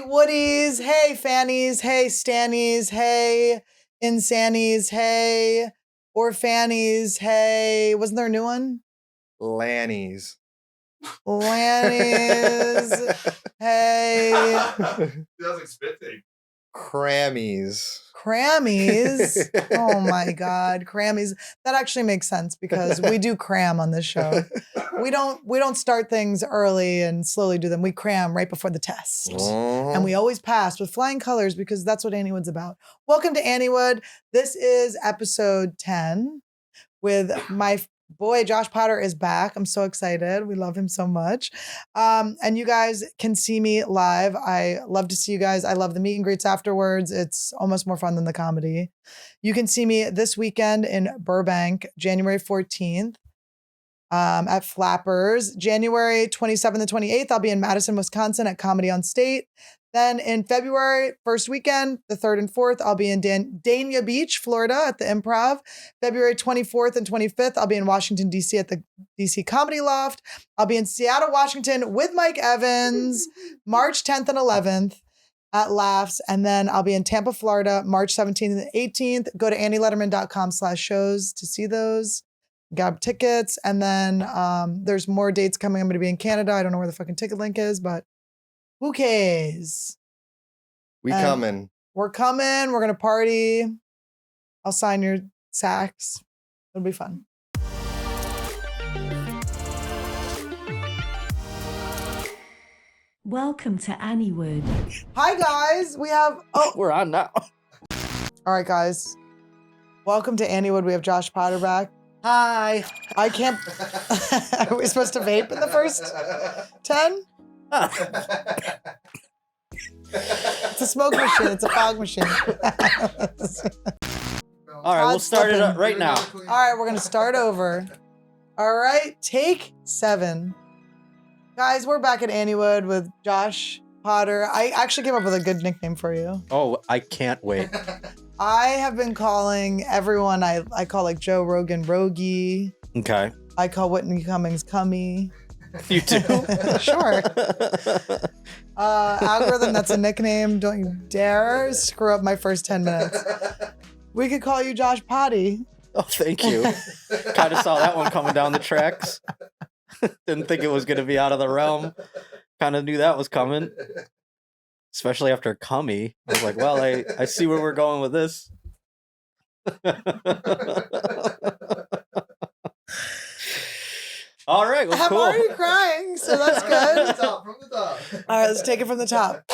Woodies, hey Fannies, hey Stannies, hey Insannies, hey Orphannies, hey, wasn't there a new one? Lannies. Lannies, hey. That was like spitting. Crammies. Crammies. Oh my God, crammies. That actually makes sense because we do cram on this show. We don't start things early and slowly do them. We cram right before the test. And we always pass with flying colors because that's what AnnieWood's about. Welcome to AnnieWood. This is episode 10 with my boy, Josh Potter is back. I'm so excited. We love him so much. And you guys can see me live. I love to see you guys. I love the meet and greets afterwards. It's almost more fun than the comedy. You can see me this weekend in Burbank, January 14th. At Flappers. January 27th and 28th, I'll be in Madison, Wisconsin at Comedy on State. Then in February, first weekend, the 3rd and 4th, I'll be in Dania Beach, Florida at the Improv. February 24th and 25th, I'll be in Washington, D.C. at the D.C. Comedy Loft. I'll be in Seattle, Washington with Mike Evans, March 10th and 11th at Laughs. And then I'll be in Tampa, Florida, March 17th and 18th. Go to AnnieLederman.com/shows to see those. Grab tickets. And then there's more dates coming. I'm going to be in Canada. I don't know where the fucking ticket link is, but who cares? We coming. We're coming. We're going to party. I'll sign your sacks. It'll be fun. Welcome to AnnieWood. Hi, guys. We have... Oh, we're on now. All right, guys. Welcome to AnnieWood. We have Josh Potter back. Hi. I can't... Are we supposed to vape in the first 10? It's a smoke machine. It's a fog machine. All right, we'll start it up right now. All right, we're going to start over. All right, take 7. Guys, we're back at AnnieWood with Josh Potter. I actually came up with a good nickname for you. Oh, I can't wait. I have been calling everyone, I call like Joe Rogan Rogie. Okay. I call Whitney Cummings Cummy. You do? Sure. Algorithm, that's a nickname. Don't you dare screw up my first 10 minutes. We could call you Josh Potty. Oh, thank you. Kind of saw that one coming down the tracks. Didn't think it was going to be out of the realm. Kind of knew that was coming. Especially after Cummy. I was like, well, I see where we're going with this. All right, well, I'm cool. already crying, so that's good. From the top. All right, let's take it from the top.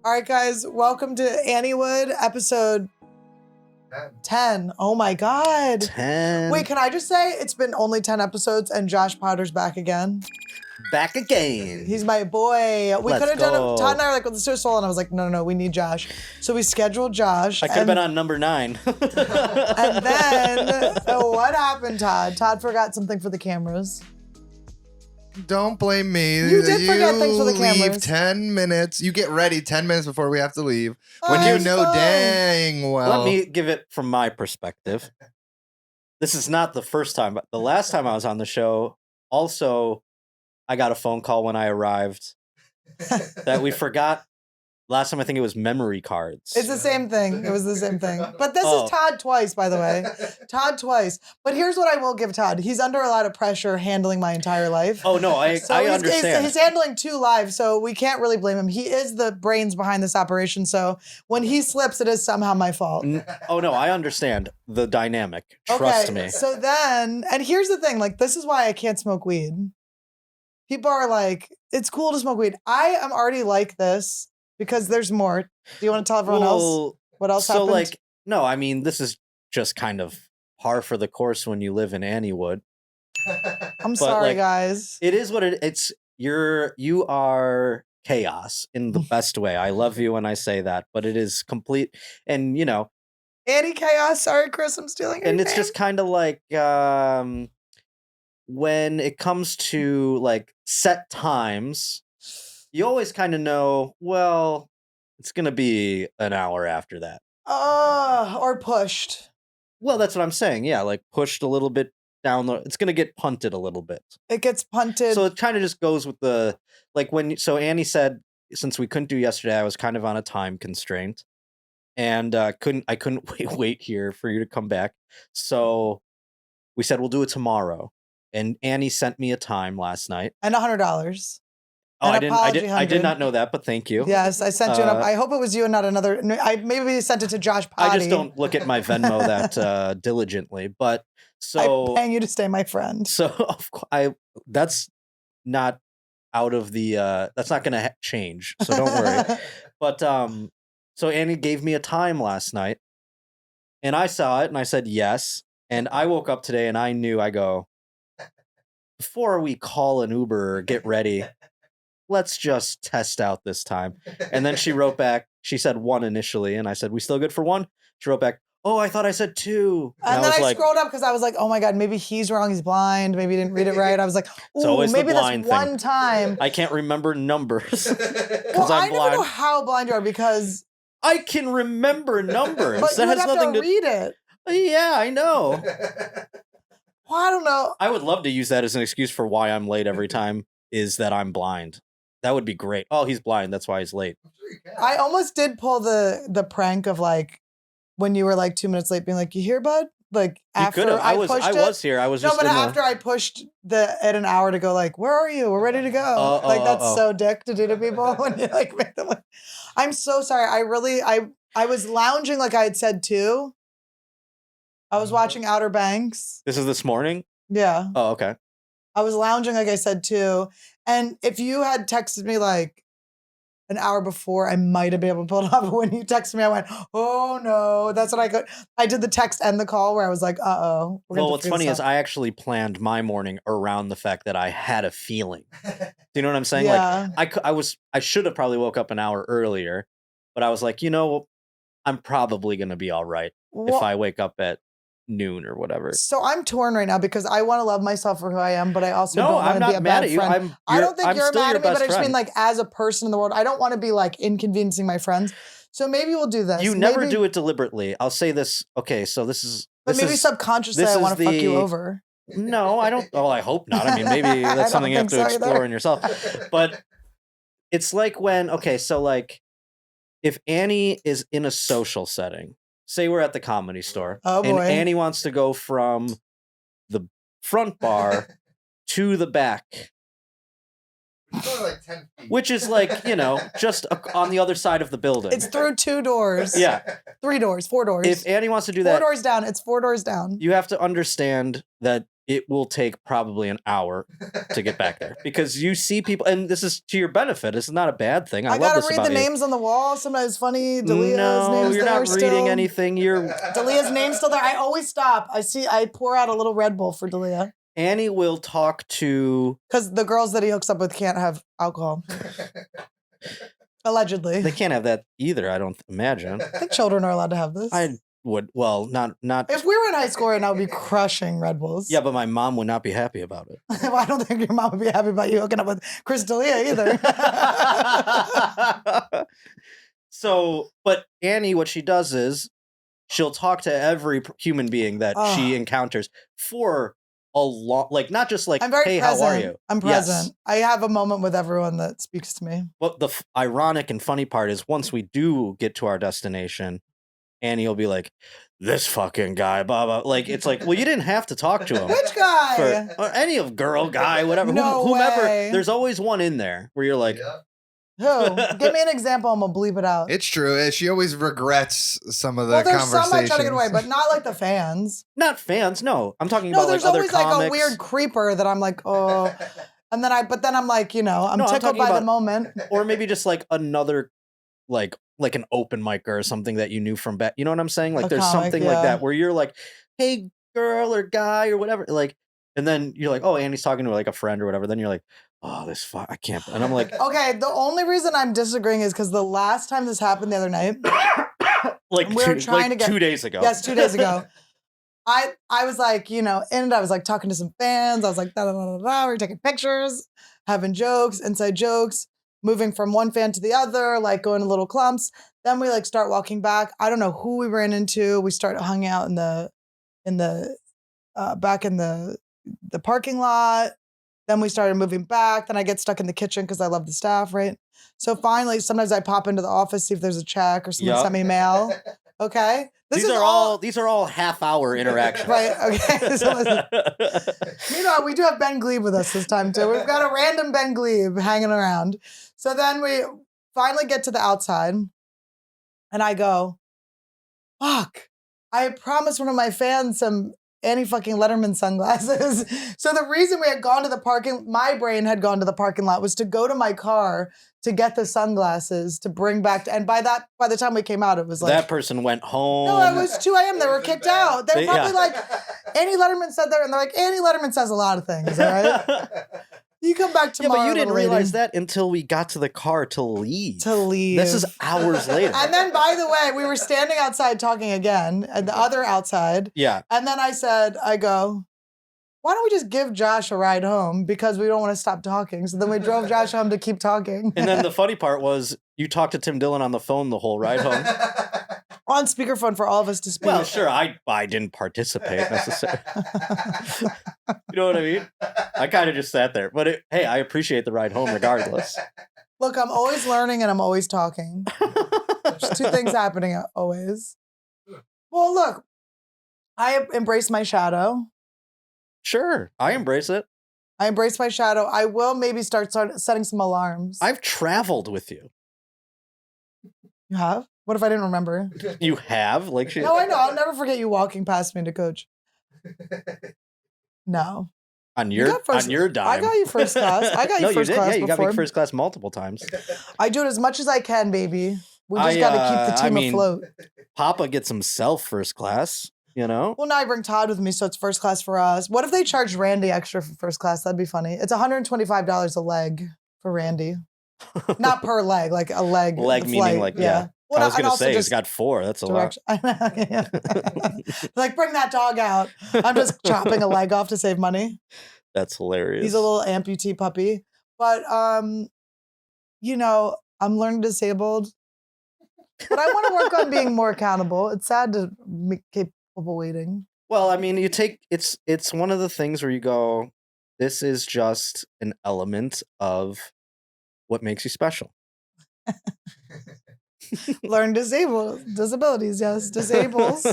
All right, guys, welcome to AnnieWood, episode 10. Oh my God. 10. Wait, can I just say it's been only 10 episodes and Josh Potter's back again? Back again. He's my boy. We Let's could have done go. it. Todd and I were like, let's do a solo. And I was like, no, we need Josh. So we scheduled Josh. I could have been on number 9. And then what happened, Todd? Todd forgot something for the cameras. Don't blame me. You did forget things for the leave cameras. 10 minutes. You get ready 10 minutes before we have to leave. Oh, When you it's know fine. dang well. Let me give it from my perspective. This is not the first time, but the last time I was on the show, also, I got a phone call when I arrived that we forgot. Last time I think it was memory cards. It's the same thing. It was the same thing. But this Oh. is Todd twice, by the way. Todd twice. But here's what I will give Todd. He's under a lot of pressure handling my entire life. Oh no, I understand. He's handling 2 lives, so we can't really blame him. He is the brains behind this operation, so when he slips, it is somehow my fault. Oh no, I understand the dynamic. Trust me. So then, and here's the thing, like, this is why I can't smoke weed. People are like, it's cool to smoke weed. I am already like this because there's more. Do you want to tell everyone else what else happened? So like, no, I mean, this is just kind of par for the course when you live in AnnieWood. I'm sorry, like, guys. It is what it's. You are chaos in the best way. I love you when I say that, but it is complete. And you know, Annie Chaos. Sorry, Chris, I'm stealing your and it's name. just kind of like when it comes to like set times, you always kind of know, well, it's going to be an hour after that. Or pushed. Well, that's what I'm saying. Yeah, like pushed a little bit down the, it's going to get punted a little bit. It gets punted. So it kind of just goes with the, like when, so Annie said, since we couldn't do yesterday, I was kind of on a time constraint, and I couldn't wait here for you to come back. So we said we'll do it tomorrow. And Annie sent me a time last night. And $100. Oh, An I did apology not know that, but thank you. Yes, I sent you. I hope it was you and not another. I maybe sent it to Josh Potty. I just don't look at my Venmo that diligently. But so I'm paying you to stay my friend. So of course, that's not out of the. That's not going to change. So don't worry. But so Annie gave me a time last night, and I saw it, and I said yes. And I woke up today, and I knew. I go, before we call an Uber or get ready, let's just test out this time. And then she wrote back, she said 1 initially, and I said, we still good for 1? She wrote back, oh, I thought I said 2. And then I scrolled up because I was like, oh my God, maybe he's wrong, he's blind, maybe he didn't read it right. I was like, ooh, maybe that's one time. I can't remember numbers because well, I'm blind. I never know how blind you are because I can remember numbers. But that you would has have nothing to read it. Yeah, I know. Well, I don't know. I would love to use that as an excuse for why I'm late every time is that I'm blind. That would be great. Oh, he's blind. That's why he's late. I almost did pull the prank of like when you were like 2 minutes late being like, you here, bud? Like after I was here. I was no, just but after I pushed at an hour to go like, where are you? We're ready to go. That's so dick to do to people when you like make them like, I'm so sorry. I was lounging like I had said too. I was watching Outer Banks. This is this morning? Yeah. Oh, okay. I was lounging like I said too. And if you had texted me like an hour before, I might have been able to pull it off. But when you texted me, I went, oh no. That's what I could. I did the text and the call where I was like, uh-oh. Well, what's funny is I actually planned my morning around the fact that I had a feeling. Do you know what I'm saying? Yeah. Like I should have probably woke up an hour earlier, but I was like, I'm probably going to be all right if I wake up at noon or whatever. So I'm torn right now because I want to love myself for who I am, but I also don't want to be a mad bad at you. friend. I don't think you're mad at me, but I just friend. mean like as a person in the world, I don't want to be like inconveniencing my friends. So maybe we'll do this. You never do it deliberately. I'll say this. Okay, so this is. But maybe subconsciously I want to fuck you over. No, I don't. Oh, I hope not. I mean, maybe that's something you have to explore in yourself. But it's like like if Annie is in a social setting. Say we're at the Comedy Store, and Annie wants to go from the front bar to the back, like 10 feet. which is like, just on the other side of the building. It's through 2 doors. Yeah. 3 doors, 4 doors. If Annie wants to do that, 4 doors down, it's 4 doors down. you have to understand that it will take probably an hour to get back there because you see people, and this is to your benefit. This is not a bad thing. I love gotta this read about the you. names on the wall. Sometimes it's funny. Delia's name's you're there not still. reading anything. Delia's name's still there. I always stop. I pour out a little Red Bull for Delia. Annie will talk to because the girls that he hooks up with can't have alcohol. Allegedly, they can't have that either. I don't imagine. I think children are allowed to have this. I would. Well, not. If we were in high school right now, we'd be crushing Red Bulls. Yeah, but my mom would not be happy about it. Well, I don't think your mom would be happy about you hooking up with Chris D'Elia either. So, but Annie, what she does is she'll talk to every human being that she encounters for a long, like not just like, I'm very hey, present. how are you? I'm present. Yes. I have a moment with everyone that speaks to me. But the ironic and funny part is once we do get to our destination, Annie will be like, this fucking guy, blah, blah. Like, it's like, well, you didn't have to talk to him. Which guy? Or any of girl, guy, whatever. No whomever. way. There's always one in there where you're like, who? Give me an example and we'll bleep it out. It's true. She always regrets some of the there's conversations. some I try to get away, but not like the fans. Not fans, no. I'm talking about like there's other always comics. like a weird creeper that I'm like, oh. And then I'm like, I'm tickled by the moment. Or maybe just like another, like an open micer or something that you knew from back. You know what I'm saying? Like there's something like that where you're like, hey, girl or guy or whatever. Like, and then you're like, oh, Annie's talking to like a friend or whatever. Then you're like, oh, I can't. And I'm like, okay, the only reason I'm disagreeing is because the last time this happened the other night, like, we were trying to get 2 days ago. Yes, 2 days ago. I was like, and I was like talking to some fans. I was like, da da da da da. We were taking pictures, having jokes, inside jokes, moving from one fan to the other, like going in little clumps. Then we like start walking back. I don't know who we ran into. We started hanging out in the back in the parking lot. Then we started moving back. Then I get stuck in the kitchen because I love the staff, right? So finally, sometimes I pop into the office, see if there's a check or someone Yup. sent me mail. Okay. These are all half-hour interactions. Right. Okay. So listen. Meanwhile, we do have Ben Glebe with us this time too. We've got a random Ben Glebe hanging around. So then we finally get to the outside and I go, fuck, I promised one of my fans some Annie fucking Lederman sunglasses. So the reason we had gone to my brain had gone to the parking lot was to go to my car to get the sunglasses to bring back. And by the time we came out, it was like. That person went home. No, it was 2 a.m. They were kicked out. They were probably like, Annie Lederman said that. And they're like, Annie Lederman says a lot of things, all right? You come back tomorrow. Yeah, but you didn't realize that until we got to the car to leave. This is hours later. And then, by the way, we were standing outside talking again, at the other outside. Yeah. And then I go, why don't we just give Josh a ride home because we don't want to stop talking? So then we drove Josh home to keep talking. And then the funny part was you talked to Tim Dillon on the phone the whole ride home. On speakerphone for all of us to speak. Well, sure, I didn't participate necessarily. You know what I mean? I kind of just sat there. But hey, I appreciate the ride home regardless. Look, I'm always learning and I'm always talking. There's two things happening always. Well, look, I embrace my shadow. Sure, I embrace it. I embrace my shadow. I will maybe start setting some alarms. I've traveled with you. You have? What if I didn't remember? You have? Like No, I know. I'll never forget you walking past me to coach. No. On your dime. I got you first class. I got you no, first you did. class Yeah, you before. got me first class multiple times. I do it as much as I can, baby. We just got to keep the team afloat. Papa gets himself first class, you know? Well, now I bring Todd with me, so it's first class for us. What if they charged Randy extra for first class? That'd be funny. It's $125 a leg for Randy. Not per leg, like a leg. Leg meaning like, yeah. Well, I was going to say, just he's got 4. That's a lot. Like, bring that dog out. I'm just chopping a leg off to save money. That's hilarious. He's a little amputee puppy. But, you know, I'm learning disabled. But I want to work on being more accountable. It's sad to keep people waiting. Well, I mean, it's one of the things where you go, this is just an element of what makes you special. Learn disabilities, yes, disables.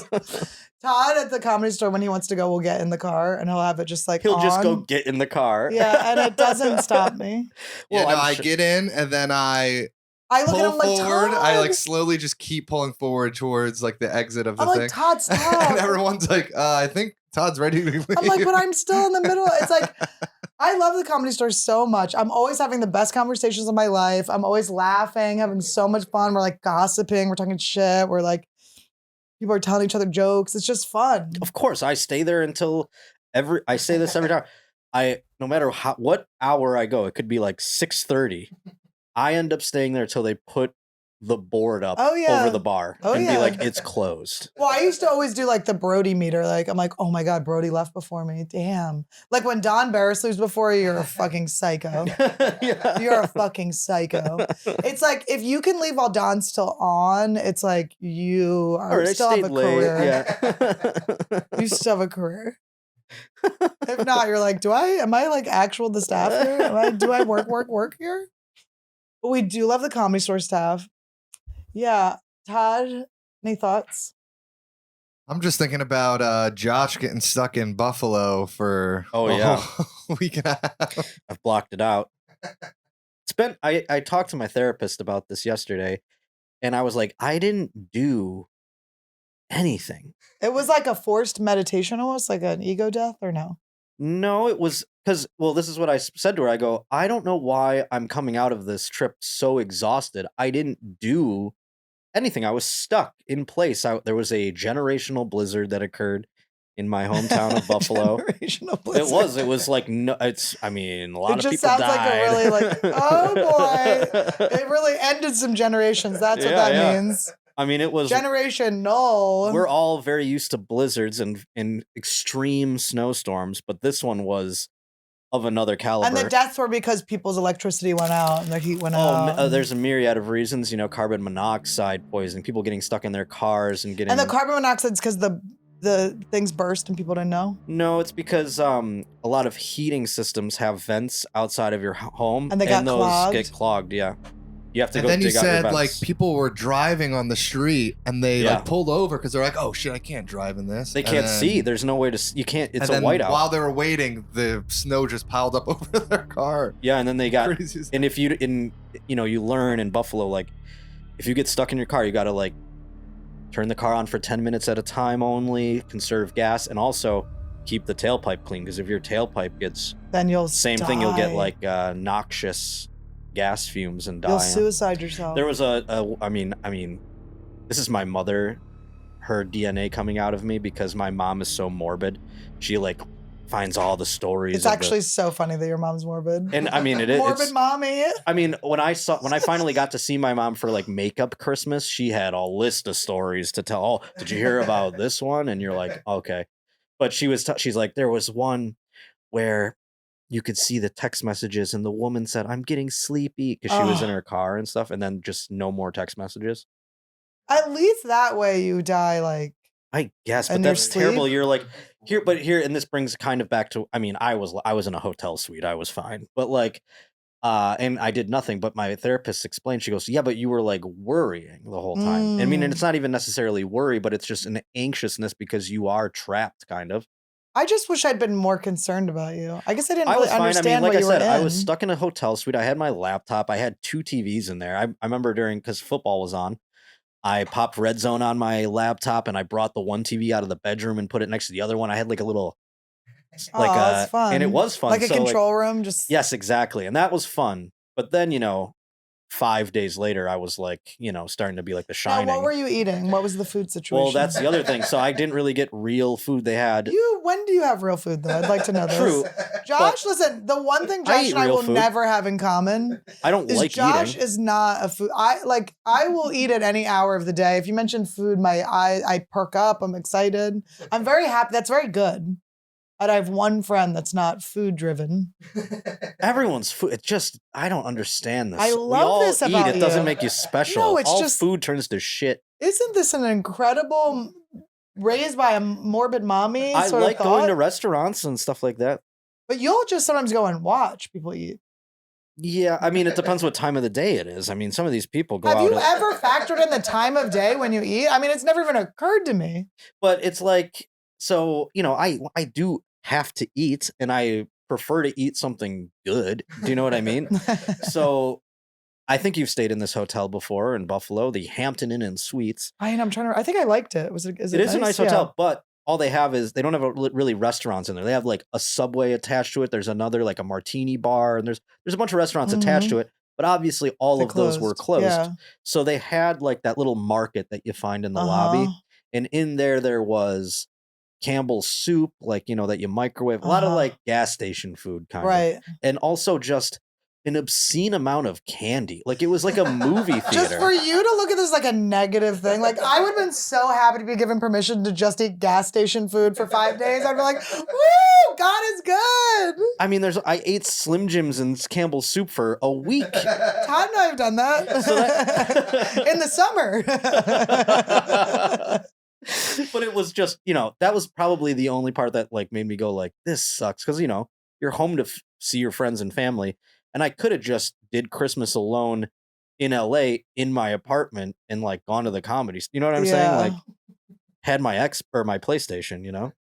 Todd at the Comedy Store, when he wants to go, will get in the car and he'll have it just like He'll on. just go get in the car. Yeah, and it doesn't stop me. Yeah, no, I get in and then I look pull at him like, forward. Todd. I like slowly just keep pulling forward towards like the exit of the I'm thing. like, Todd, stop. And everyone's like, I think Todd's ready to leave. I'm like, but I'm still in the middle. It's like, I love the Comedy Store so much. I'm always having the best conversations of my life. I'm always laughing, having so much fun. We're like gossiping. We're talking shit. We're like, people are telling each other jokes. It's just fun. Of course, I stay there until I say this every time. No matter what hour I go, it could be like 6:30. I end up staying there until they put the board up over the bar and be like, it's closed. Well, I used to always do like the Brody meter. Like, I'm like, oh my God, Brody left before me. Damn. Like when Don Barris leaves before you, you're a fucking psycho. Yeah. You're a fucking psycho. It's like, if you can leave while Don's still on, it's like you are still have a career. Yeah. You still have a career. If not, you're like, am I like actual the staff here? Do I work here? But we do love the Comedy Store staff. Yeah. Todd, any thoughts? I'm just thinking about Josh getting stuck in Buffalo for a week and a half. I've blocked it out. I talked to my therapist about this yesterday, and I was like, I didn't do anything. It was like a forced meditation almost, like an ego death, or no? No, it was because, this is what I said to her. I go, I don't know why I'm coming out of this trip so exhausted. I didn't do anything. I was stuck in place. There was a generational blizzard that occurred in my hometown of Buffalo. Generational blizzard. It was like, no, a lot of people died. It just sounds like a really like, oh boy. It really ended some generations. That's what that means. I mean, it was Generation Null. We're all very used to blizzards and extreme snowstorms, but this one was of another caliber. And the deaths were because people's electricity went out and the heat went out. There's a myriad of reasons, carbon monoxide poisoning, people getting stuck in their cars and getting... And the carbon monoxide's because the the things burst and people didn't know? No, it's because a lot of heating systems have vents outside of your home, And they got those clogged? get clogged. Yeah, you have to And go then you dig out your said vents. like people were driving on the street and they Yeah. like pulled over because they're like, oh shit, I can't drive in this. They And can't then- see. There's no way to. You can't. It's and a then whiteout. while they were waiting, the snow just piled up over their car. Yeah, and then they got. Crazy as- And if you you learn in Buffalo, like if you get stuck in your car, you got to like turn the car on for 10 minutes at a time only, conserve gas, and also keep the tailpipe clean, because if your tailpipe gets Then you'll same thing, you'll get die. like noxious gas fumes and die. You'll suicide yourself. There was I mean, this is my mother, her DNA coming out of me, because my mom is so morbid. She like finds all the stories. It's of actually so funny that your mom's morbid. and I mean, it is. Morbid mommy. I mean, when I finally got to see my mom for like makeup Christmas, she had a list of stories to tell. Oh, did you hear about this one? And you're like, okay. But she's like, there was one where you could see the text messages and the woman said, I'm getting sleepy, because she was in her car and stuff. And then just no more text messages. At least that way you die like I guess, but in your that's terrible. sleep? You're like here, and this brings kind of back to. I mean, I was in a hotel suite. I was fine, but like, and I did nothing. But my therapist explained. She goes, "Yeah, but you were like worrying the whole time. I mean, and it's not even necessarily worry, but it's just an anxiousness because you are trapped, kind of." I just wish I'd been more concerned about you. I guess I didn't I really was fine. I mean, understand like what I you said, were in. I was stuck in a hotel suite. I had my laptop. I had 2 TVs in there. I remember because football was on. I popped Red Zone on my laptop and I brought the one TV out of the bedroom and put it next to the other one. I had like a little, like that's fun. and it was fun. Like a So, control room, just yes, exactly. And that was fun. But then, 5 days later, I was like, starting to be like The Now, Shining. what were you eating? What was the food situation? Well, that's the other thing. So I didn't really get real food. They had When do you have real food though? I'd like to know this. true. Josh, listen, the one thing I Josh eat and I real will food. never have in common I don't is like Josh eating. is not a food. I will eat at any hour of the day. If you mention food, I perk up. I'm excited. I'm very happy. That's very good. And I have one friend that's not food driven. Everyone's food. It's just I don't understand this. I We love all this eat. about It doesn't you. make you special. No, it's all just- food turns to shit. Isn't this an incredible raised by a morbid mommy I sort like of going thought? to restaurants and stuff like that. But you'll just sometimes go and watch people eat. Yeah, I mean, it depends what time of the day it is. I mean, some of these people go Have out. you at- ever factored in the time of day when you eat? I mean, it's never even occurred to me. But it's like, so I do have to eat, and I prefer to eat something good. Do you know what I mean? So, I think you've stayed in this hotel before in Buffalo, the Hampton Inn and Suites. I think I liked it. Is It is a nice hotel, but all they have is they don't have really restaurants in there. They have like a Subway attached to it. There's another like a martini bar, and there's a bunch of restaurants attached to it. But obviously, all They of those were closed. Yeah. So they had like that little market that you find in the lobby, Uh-huh. and in there was Campbell's soup, like that you microwave. A lot of Uh-huh. like gas station food, kind of, Right. and also just an obscene amount of candy. Like it was like a movie theater. Just for you to look at this like a negative thing, like I would have been so happy to be given permission to just eat gas station food for 5 days. I'd be like, woo, God is good. I mean, I ate Slim Jims and Campbell's soup for a week. Todd and I have done that, So that- in the summer. But it was just, that was probably the only part that like made me go like, this sucks. Cause you're home to see your friends and family. And I could have just did Christmas alone in LA in my apartment and like gone to the comedies. You know what I'm saying? Like had my my PlayStation,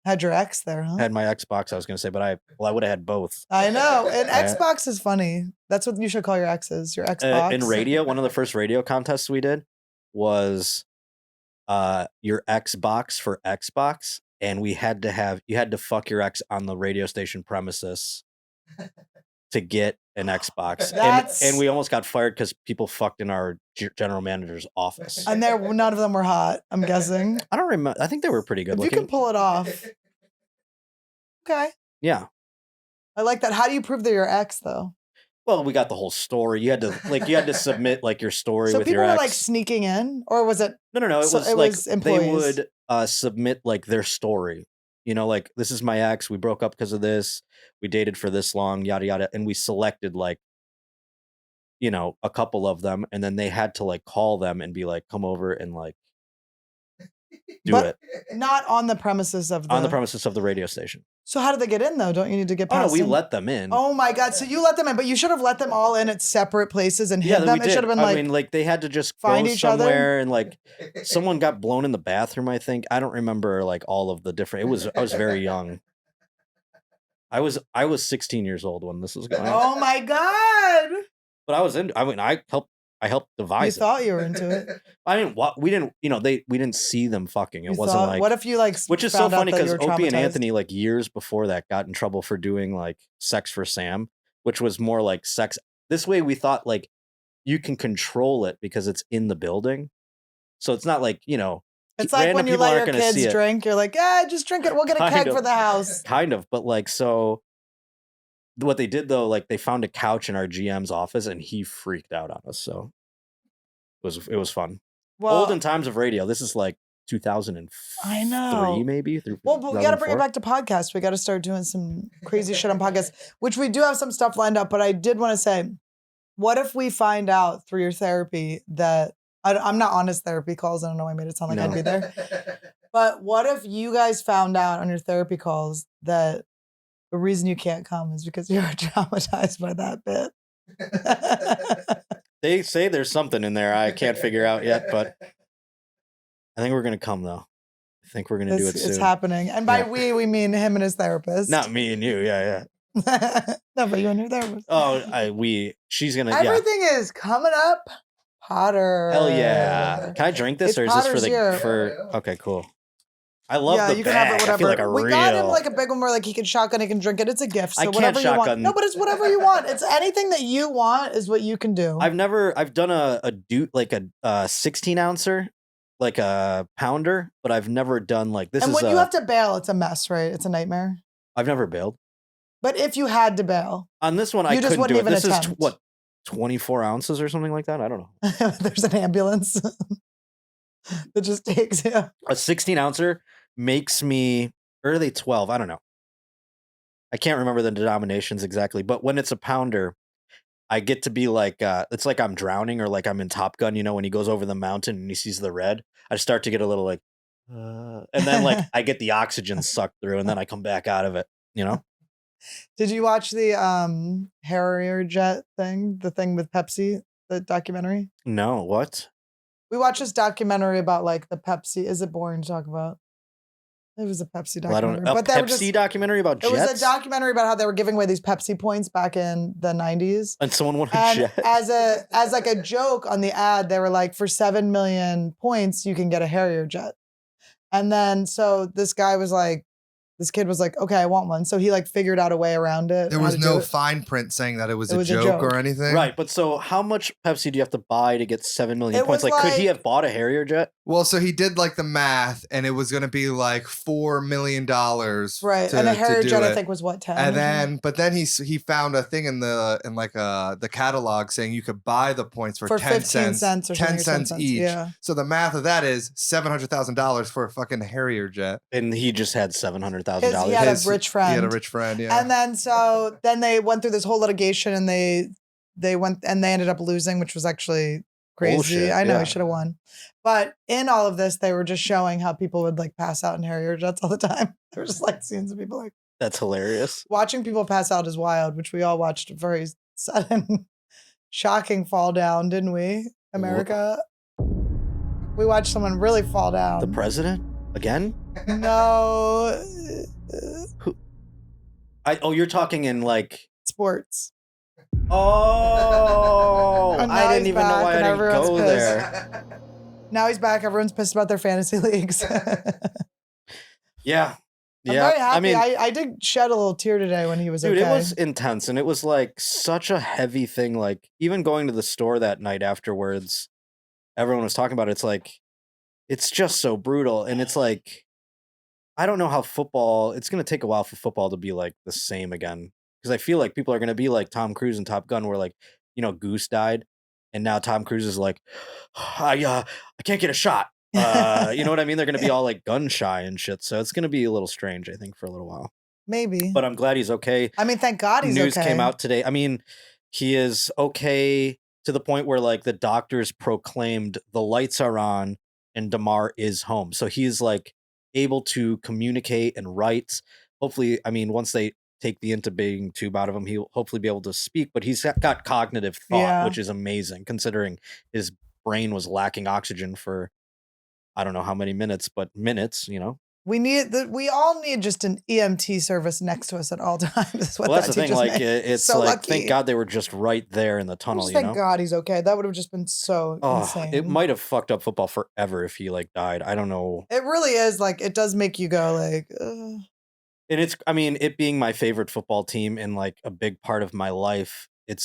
Had your ex there, huh? had my Xbox, I was going to say, but I would have had both. I know. And Yeah. Xbox is funny. That's what you should call your exes, your Xbox. In radio, one of the first radio contests we did was your Xbox for Xbox. And you had to fuck your ex on the radio station premises to get an Xbox. And we almost got fired because people fucked in our general manager's office. And none of them were hot, I'm guessing. I don't remember. I think they were pretty good If you looking. can pull it off. Okay. Yeah. I like that. How do you prove they're your ex, though? Well, we got the whole story. You had to submit like your story So with people your were ex. like sneaking in, or was it? No. It so was it like was they employees. would submit like their story. Like this is my ex. We broke up because of this. We dated for this long, yada yada, and we selected like, a couple of them, and then they had to like call them and be like, come over and like do But it not on the premises of on the premises of the radio station. So how did they get in though? Don't you need to get Oh, past no, we them? let them in. Oh my God. So you let them in, but you should have let them all in at separate places and hid yeah, them. we It did. should have been I like, mean, like they had to just find go each other? somewhere and like someone got blown in the bathroom, I think. I don't remember like all of the different I was very young. I was 16 years old when this was going on. oh my God. But I helped You devise it. thought you were into it. I didn't we didn't, we didn't see them fucking. It You wasn't thought, like what if you like which is so found out funny that you because were Opie and traumatized? Anthony, like years before that, got in trouble for doing like Sex for Sam, which was more like sex. This way we thought like you can control it because it's in the building. So it's not like, It's like random when you people let aren't your gonna see kids it. drink, you're like, just drink it. We'll get a Kind keg of. for the house. Kind of, but like, so what they did though, like they found a couch in our GM's office and he freaked out on us. So it was fun. Well, Olden times of radio. This is like 2003, I know. maybe. Through Well, but we got to bring it 2004. back to podcasts. We got to start doing some crazy shit on podcasts, which we do have some stuff lined up. But I did want to say, what if we find out through your therapy that I'm not on his therapy calls? I don't know why I made it sound like I'd No. be there. But what if you guys found out on your therapy calls that the reason you can't come is because you were traumatized by that bit? They say there's something in there I can't figure out yet, but I think we're gonna come though. I think we're gonna do it soon. It's happening. And by Yeah. we mean him and his therapist. Not me and you. Yeah. No, but you and your therapist. Oh, she's gonna. Yeah. Everything is coming up. Potter. Hell yeah. Can I drink this It's or is this Potter's year. Okay, cool. I love the you can bag. have it whatever. I feel like a we real. got him like a big one where like he can shotgun, he can drink it. It's a gift. So I can't whatever you want. shotgun. No, but it's whatever you want. It's anything that you want is what you can do. I've done a 16 ouncer, like a pounder, but I've never done like this. And is when you have to bail, it's a mess, right? It's a nightmare. I've never bailed. But if you had to bail, On this one, I You just couldn't do wouldn't it. even This is attempt. what 24 ounces or something like that. I don't know. there's an ambulance that just takes you. A 16 ouncer makes me, or are they 12? I don't know. I can't remember the denominations exactly, but when it's a pounder, I get to be like, it's like I'm drowning or like I'm in Top Gun, when he goes over the mountain and he sees the red. I start to get a little like, and then like I get the oxygen sucked through and then I come back out of it, Did you watch the Harrier jet thing? The thing with Pepsi, the documentary? No, what? We watched this documentary about like the Pepsi. Is it boring to talk about? It was a Pepsi Well, I documentary. don't. A they were Pepsi documentary about It jets. was a documentary about how they were giving away these Pepsi points back in the 90s. And someone won a And jet. as like a joke on the ad, they were like, for 7 million points, you can get a Harrier jet. And then so this kid was like, okay, I want one. So he like figured out a way around it. There how was to do no it. fine print saying that it was, It a, was a joke joke. or anything. Right, but so how much Pepsi do you have to buy to get 7 million It points? was Like, could he like- have bought a Harrier jet? Well, so he did like the math, and it was going to be like $4 million. Right. To, And a to Harrier do jet, I it. think, was what, 10? And then, but then he found a thing in the catalog saying you could buy the points for 10 15 cents or 10 something, or cents each. Yeah. So the math of that is $700,000 for a fucking Harrier jet. And he just had $700,000. He had a rich friend. He had a rich friend, yeah. And then they went through this whole litigation and they ended up losing, which was actually crazy. Bullshit, I know yeah. he should have won. But in all of this, they were just showing how people would like pass out in Harrier jets all the time. There were just like scenes of people like That's hilarious. watching people pass out is wild, which we all watched a very sudden, shocking fall down, didn't we? America. We watched someone really fall down. The president? Again? No. You're talking in like... Sports. Oh! And now I didn't he's even know back why I and didn't everyone's go pissed. there. Now he's back. Everyone's pissed about their fantasy leagues. Yeah. I'm Yeah. very happy. I mean, I did shed a little tear today when he was dude, okay. it was intense. And it was like such a heavy thing. Like, even going to the store that night afterwards, everyone was talking about it. It's like, it's just so brutal. And it's like, I don't know how it's going to take a while for football to be like the same again. Because I feel like people are going to be like Tom Cruise in Top Gun, where like, Goose died. And now Tom Cruise is like, I can't get a shot. You know what I mean? They're going to be all like gun shy and shit. So it's going to be a little strange, I think, for a little while. Maybe. But I'm glad he's okay. I mean, thank God he's News okay. came out today. I mean, he is okay to the point where like the doctors proclaimed the lights are on. and DeMar is home. So he's like able to communicate and write. Hopefully, I mean, once they take the intubating tube out of him, he'll hopefully be able to speak, but he's got cognitive thought, Yeah. which is amazing considering his brain was lacking oxygen for I don't know how many minutes, but minutes, you know. We all need just an EMT service next to us at all times. Is what Well, that's the that thing. teaches Like me. it's So like lucky. thank God they were just right there in the tunnel. Just You know. thank God he's okay. That would have just been so insane. It might have fucked up football forever if he like died. I don't know. It really is like it does make you go like. Ugh. And it's, I mean, it being my favorite football team and like a big part of my life, it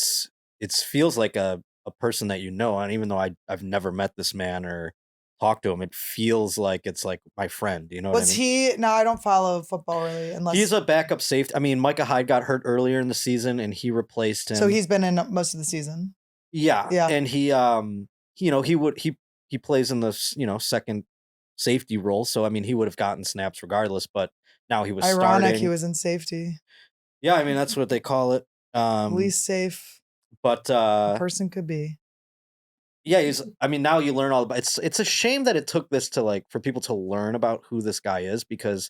feels like a person that you know. And even though I've never met this man or talked to him, it feels like it's like my friend. You know what I mean? He? No, I don't follow football really. Unless He's a backup safety. I mean, Micah Hyde got hurt earlier in the season and he replaced him. so he's been in most of the season. Yeah. Yeah. And he you know, he plays in the, you know, second safety role. So I mean, he would have gotten snaps regardless, but now he was Ironic starting. he was in safety. Yeah, I mean, that's what they call it. Least safe But a person could be. yeah, I mean, now you learn all about it's a shame that it took this to like for people to learn about who this guy is, because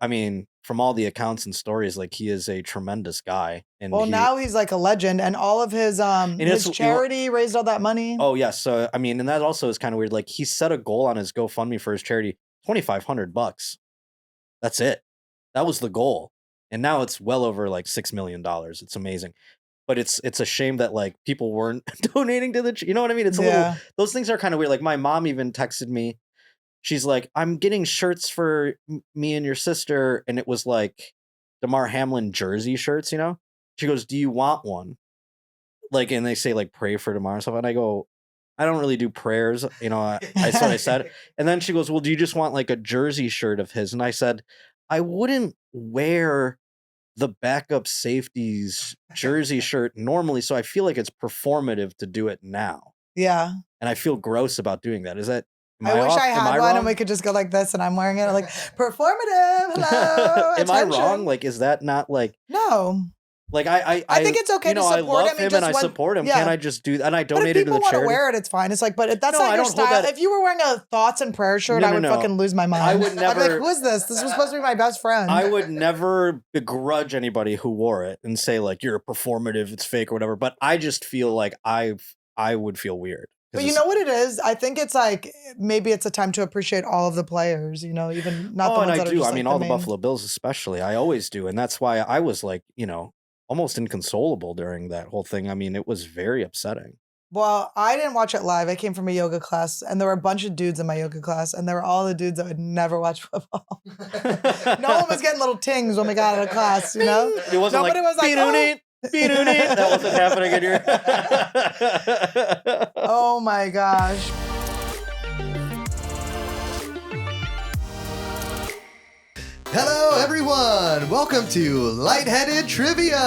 I mean, from all the accounts and stories, like he is a tremendous guy. And Well, now he's like a legend, and all of his it's- charity raised all that money. Oh yeah, so I mean, and that also is kind of weird. Like he set a goal on his GoFundMe for his charity, $2,500. That's it. That was the goal, and now it's well over like $6 million. It's amazing, but it's a shame that like people weren't donating to you know what I mean? It's a little. Those things are kind of weird. Like my mom even texted me. She's like, "I'm getting shirts for me and your sister," and it was like DeMar Hamlin jersey shirts. You know, she goes, "Do you want one?" Like, and they say like pray for DeMar and stuff, and I go, I don't really do prayers, you know. That's what I said. And then she goes, well, do you just want like a jersey shirt of his? And I said, I wouldn't wear the backup safety's jersey shirt normally, so I feel like it's performative to do it now. Yeah. And I feel gross about doing that. Is that? I wish I had one and we could just go like this and I'm wearing it like performative. Hello. Am I wrong? Like, is that not like? No. Like I think it's okay to support I love him. him and I support him. Yeah. Can't I just do that? And I donated to the charity. But if people want to charity. wear it, it's fine. It's like, but that's No, not I your don't hold style. that- If you were wearing a thoughts and prayers shirt, I would fucking lose my mind. I would I'd be like, never- who is this? This was supposed to be my best friend. I would never begrudge anybody who wore it and say like you're a performative, it's fake or whatever. But I just feel like I would feel weird. But you know what it is? I think it's like maybe it's a time to appreciate all of the players. You know, even not the ones and that I are do. just I like mean, the all the main- Buffalo Bills especially. I always do, and that's why I was like, you know, almost inconsolable during that whole thing. I mean, it was very upsetting. Well, I didn't watch it live. I came from a yoga class, and there were a bunch of dudes in my yoga class, and they were all the dudes that would never watch football. No one was getting little tings when we got out of class, you know? It wasn't Nobody was like, that wasn't happening in your. Oh my gosh. Hello, everyone. Welcome to Lightheaded Trivia.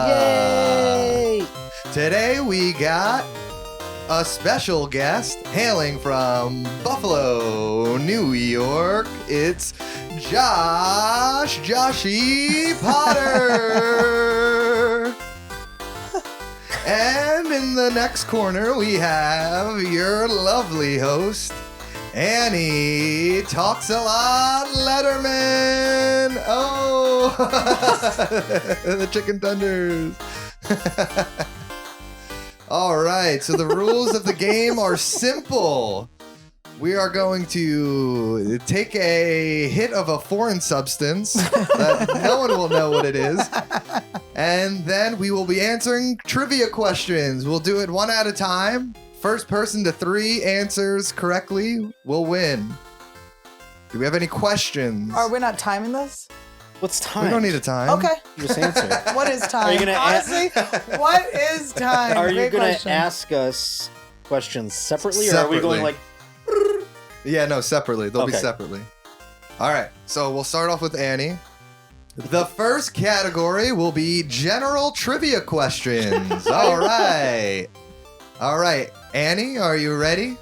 Yay! Today we got a special guest hailing from Buffalo, New York. It's Joshy Potter. And in the next corner, we have your lovely host, Annie Talks a Lot Lederman. Oh, the chicken tenders. All right, so the rules of the game are simple. We are going to take a hit of a foreign substance that no one will know what it is. And then we will be answering trivia questions. We'll do it one at a time. First person to 3 answers correctly will win. Do we have any questions? Are we not timing this? What's time? We don't need a time. Okay. Just answer. What is time? Are you gonna Honestly, what is time? Are you Great going to question. ask us questions separately, or are we going like? Yeah, no, separately. They'll be Okay. separately. All right, so we'll start off with Annie. The first category will be general trivia questions. All right. All right, Annie, are you ready?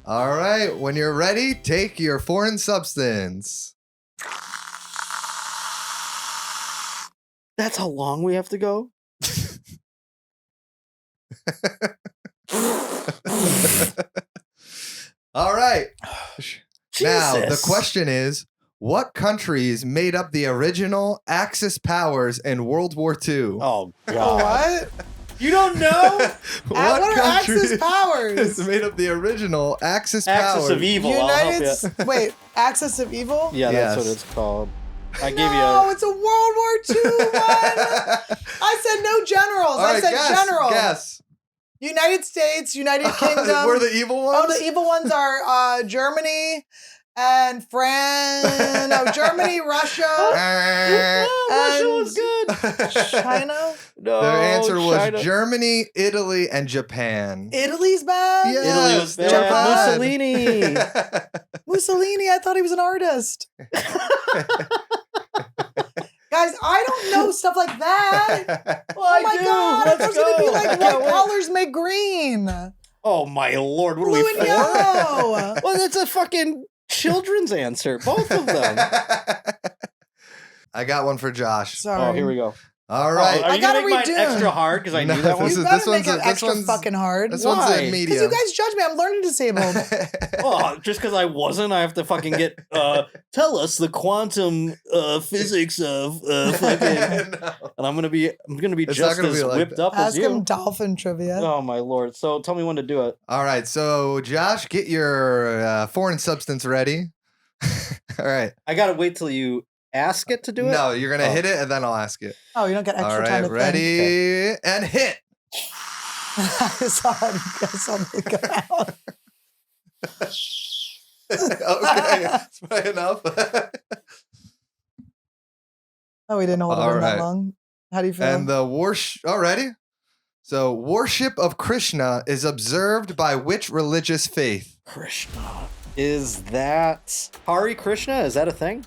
All right, when you're ready, take your foreign substance. That's how long we have to go. All right. Now, the Jesus. question is, what countries made up the original Axis powers in World War II? Oh God! What? You don't know? What are Axis powers? made up the original Axis Axis powers? of Evil. I'll help United. you. Wait, Axis of Evil? Yeah, that's Yes. what it's called. I gave No, you. it's a World War II one. I said no generals. All right, I said general. Guess. United States, United Kingdom. We're the evil ones? Oh, the evil ones are Germany and France. No, Germany, Russia, Russia was good. China. No, Their answer was China. Germany, Italy, and Japan. Italy's bad. Yeah. Italy was Yes, bad. Japan. Mussolini. Mussolini, I thought he was an artist. Guys, I don't know stuff like that. Oh my God, I was going to be like, what colors make green? Oh my Lord, what are Blue we and for? yellow. Well, that's a fucking children's answer. Both of them. I got one for Josh. Sorry. Oh, here we go. All right. Oh, are I you gonna gotta make mine redo. extra hard because I No, knew that one? this You is- better make it this extra one's- fucking hard. This Because one's Why? in medium. you guys judge me. I'm learning disabled. Oh, just because I wasn't, I have to fucking get. Tell us the quantum physics of fucking. No. And I'm gonna be It's not just gonna as be like whipped that. up as Ask you. him dolphin trivia. Oh my Lord! So tell me when to do it. All right. So, Josh, get your foreign substance ready. All right. I gotta wait till you ask it to do it. No, you're going to Oh. hit it and then I'll ask it. Oh, you don't get extra All time right. to Ready and hit. think. I saw me go out. Okay. That's probably enough. Oh, we didn't hold it All in that right. long. How do you feel? And the ready? So, worship of Krishna is observed by which religious faith? Krishna. Is that Hari Krishna? Is that a thing?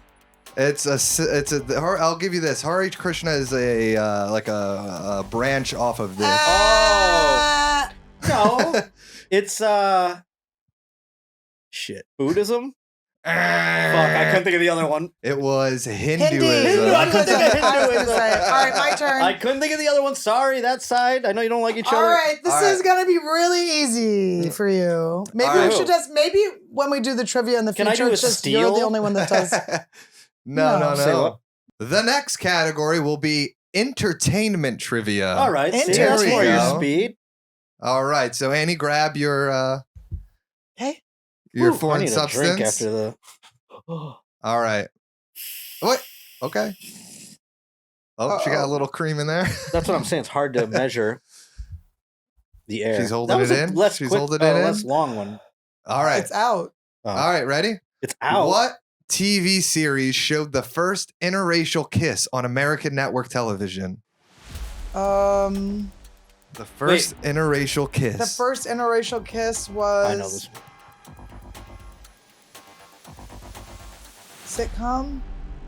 I'll give you this. Hare Krishna is a like a branch off of this. Ah! No. It's shit. Buddhism? Fuck, I couldn't think of the other one. It was Hinduism. Hindu. I couldn't think of I was gonna Hinduism. say. All right, my turn. I couldn't think of the other one. Sorry, that side. I know you don't like each All other. right, this All is right. gonna be really easy for you. Maybe All we right. should just when we do the trivia in the Can I future, do a it's just you're the steal? only one that does. No. Say what? The next category will be entertainment trivia. All right, see, There that's we more your go. speed. All right. So Annie, grab your Okay. your Ooh, I foreign need a substance. drink after the. All right. What? Okay. Oh, she got a little cream in there. That's what I'm saying. It's hard to measure the air. She's holding That was it a in? Less She's quick, holding it in? less long one. All right. It's out. All right. Ready? It's out. What TV series showed the first interracial kiss on American network television? The The first interracial kiss. first interracial kiss was I know this. sitcom.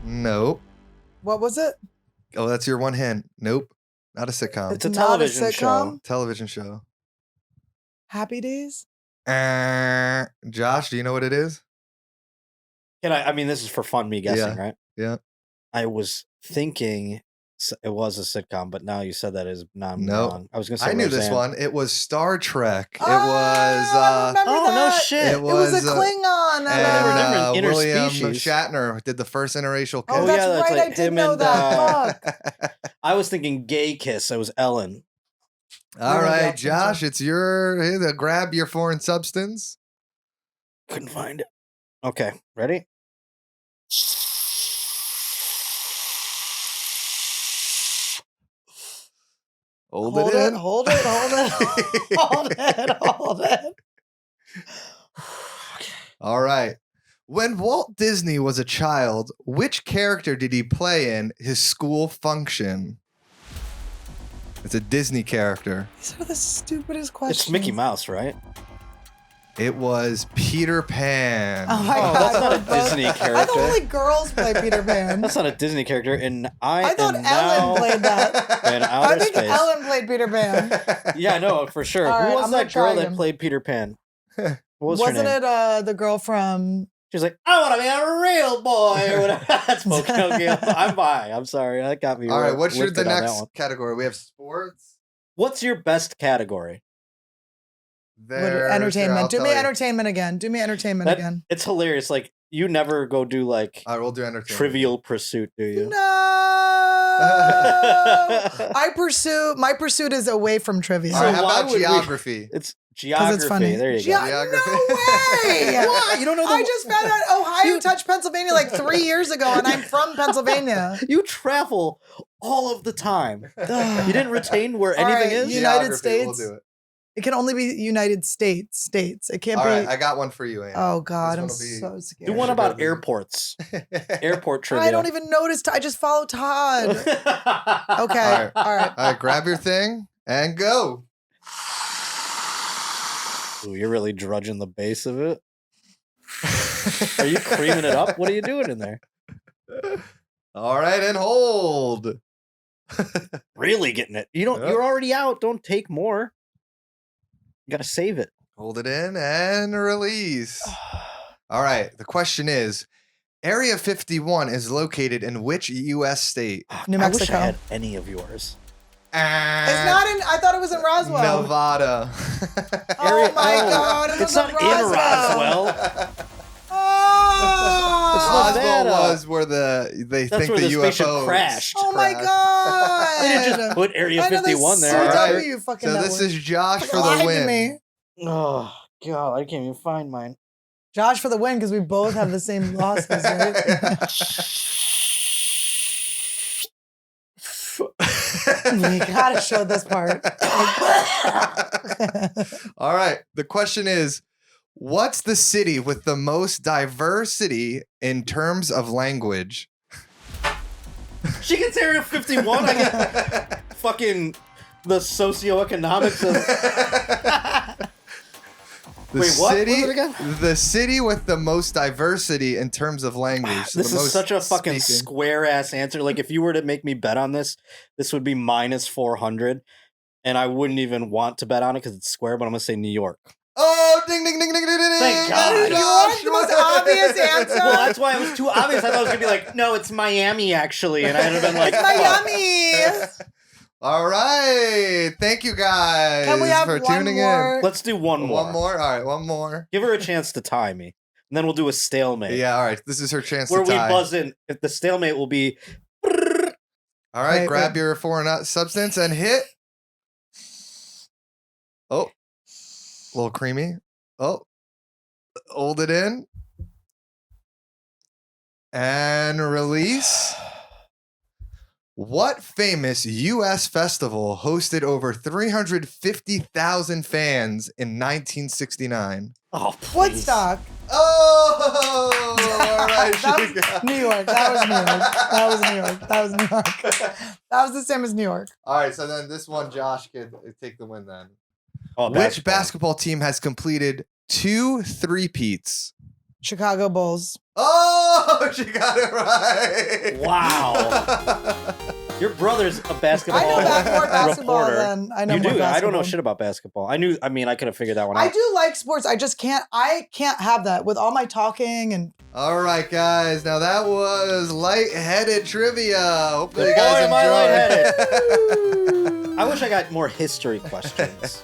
Nope. What was it? Oh, that's your one hint. Nope. Not a sitcom. It's a Not a television show. sitcom? Television show. Happy Days. Josh, do you know what it is? Can I mean, this is for fun, me guessing, right? Yeah. I was thinking it was a sitcom, but now you said that is not Nope. wrong. I was going to say I knew this Roseanne. one. It was Star Trek. It I was remember Oh, no that. shit. it It was a was, Klingon. and different William interspecies. Shatner did the first interracial kiss. Oh, Oh, that's yeah, that's right. like I did him know and, that. Fuck. I was thinking gay kiss. It was Ellen. All Really right, got some Josh, it's your grab your foreign substance. Couldn't find it. Okay, ready? Hold Hold it it, in. hold it, hold it, hold it, hold it. All right. When Walt Disney was a child, which character did he play in his school function? It's a Disney character. These are the stupidest questions. It's Mickey Mouse, right? It was Peter Pan. Oh my Oh, god, that's not a we're both- Disney I thought character. only girls play Peter Pan. That's not a Disney character, and I thought am Ellen now played that. in I outer think space. Ellen played Peter Pan. Yeah, no, for sure. All Who right, was I'm gonna that girl try that again. played Peter Pan? What was her Wasn't name? it the girl from? She was like, I want to be a real boy, or whatever. That's okay. I'm by. I'm sorry. That got me. All right, what's the lifted on that next one. category? We have sports. What's your best category? Entertainment. Do me entertainment. entertainment again. Do me entertainment again. It's hilarious. Like you never go do like All right, we'll do entertainment. Trivial Pursuit, do you? No. My pursuit is away from trivia. All right, how why about would we- geography? It's geography. funny. There you go. Geography. No way. Why? You don't know I just found out Ohio touched Pennsylvania like 3 years ago, and I'm from Pennsylvania. You travel all of the time. You didn't retain where All anything right, is. United Geography, We'll States. do it. It can only be United States. It can't All be. right, I got one for you, Annie. Oh God, I'm This one so will scared. Do one should about go to- airports. Airport trivia. I don't even notice. I just follow Todd. Okay. All right. All right. All right, grab your thing and go. Ooh, you're really drudging the base of it. Are you creaming it up? What are you doing in there? All right, and hold. Really getting it. Yep. You're already out. Don't take more. You gotta save it. Hold it in and release. All right, the question is, Area 51 is located in which U.S. state? New I wish Mexico. I had any of yours. It's not in. I thought it was in Roswell. Nevada. Oh my God! It's not in Roswell. Oh, It's Roswell Nevada. was where they That's think where the the spaceship UFO crashed. oh my God! They didn't just put Area I know the 51 there. All right. CW fucking So this network. is Josh for Lied the to win. me. Oh God, I can't even find mine. Josh for the win because we both have the same losses, right? We gotta show this part. All right. The question is, what's the city with the most diversity in terms of language? She gets Area 51. I get fucking the socioeconomics of. The Wait, what? city, What was it again? The city with the most diversity in terms of language. This the is most such a fucking speaking. square ass answer. Like if you were to make me bet on this, this would be minus 400, and I wouldn't even want to bet on it because it's square. But I'm gonna say New York. Oh, ding, ding, ding, ding, ding, ding. Thank God. That is You want the most obvious answer? Well, that's why it was too obvious. I thought it was gonna be like, no, it's Miami actually, and I'd have been like, It's fuck. Miami. All right. Thank you guys Can we have for one tuning more? Let's do one in. more. One more? All right, one more. Give her a chance to tie me, and then we'll do a stalemate. Yeah, all right. This is her chance Where to we tie. buzz in. If the stalemate will be. All right, Wait, grab wait. your foreign substance and hit. Oh, a little creamy. Oh, hold it in. And release. What famous U.S. festival hosted over 350,000 fans in 1969? Oh, please. Woodstock. Oh, all right. That she was got- New York. That was New York. That was New York. That was New York. That was the same as New York. All right, so then this one, Josh could take the win then. Oh, Which basketball team has completed 2 3-peats? Chicago Bulls. Oh, she got it right. Wow. Your brother's a basketball I know more basketball reporter. than I know You more do. basketball. I don't know shit about basketball. I mean, I could have figured that one out. I do like sports. I just can't. I can't have that with all my talking and. All right, guys. Now that was lightheaded trivia. Hopefully, you Boy, guys am I enjoyed. I wish I got more history questions.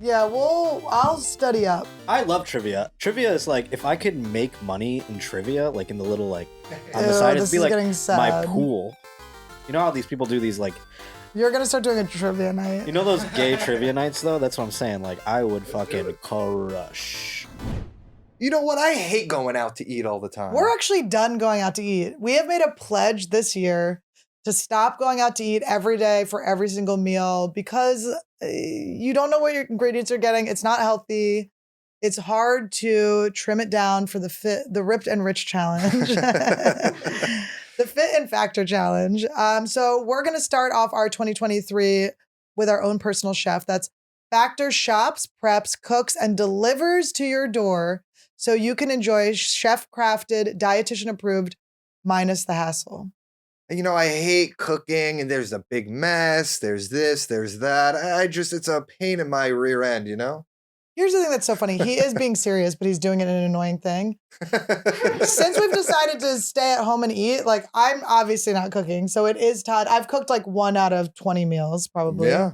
Yeah, well, I'll study up. I love trivia. Trivia is like if I could make money in trivia, like in the little like on the Ew, side, this it'd be is like getting my sad. pool. You know how these people do these like You're gonna start doing a trivia night. you know those gay trivia nights though? That's what I'm saying. Like I would fucking crush. You know what? I hate going out to eat all the time. We're actually done going out to eat. We have made a pledge this year to stop going out to eat every day for every single meal because you don't know what your ingredients are getting. It's not healthy. It's hard to trim it down for the Ripped and Rich challenge, the Fit and Factor challenge. So we're going to start off our 2023 with our own personal chef. That's Factor shops, preps, cooks, and delivers to your door so you can enjoy chef-crafted, dietitian-approved, minus the hassle. You know, I hate cooking, and there's a big mess. There's this, there's that. It's a pain in my rear end, you know? Here's the thing that's so funny. He is being serious, but he's doing it in an annoying thing. Since we've decided to stay at home and eat, like I'm obviously not cooking. So it is Todd. I've cooked like 1 out of 20 meals probably. Yeah.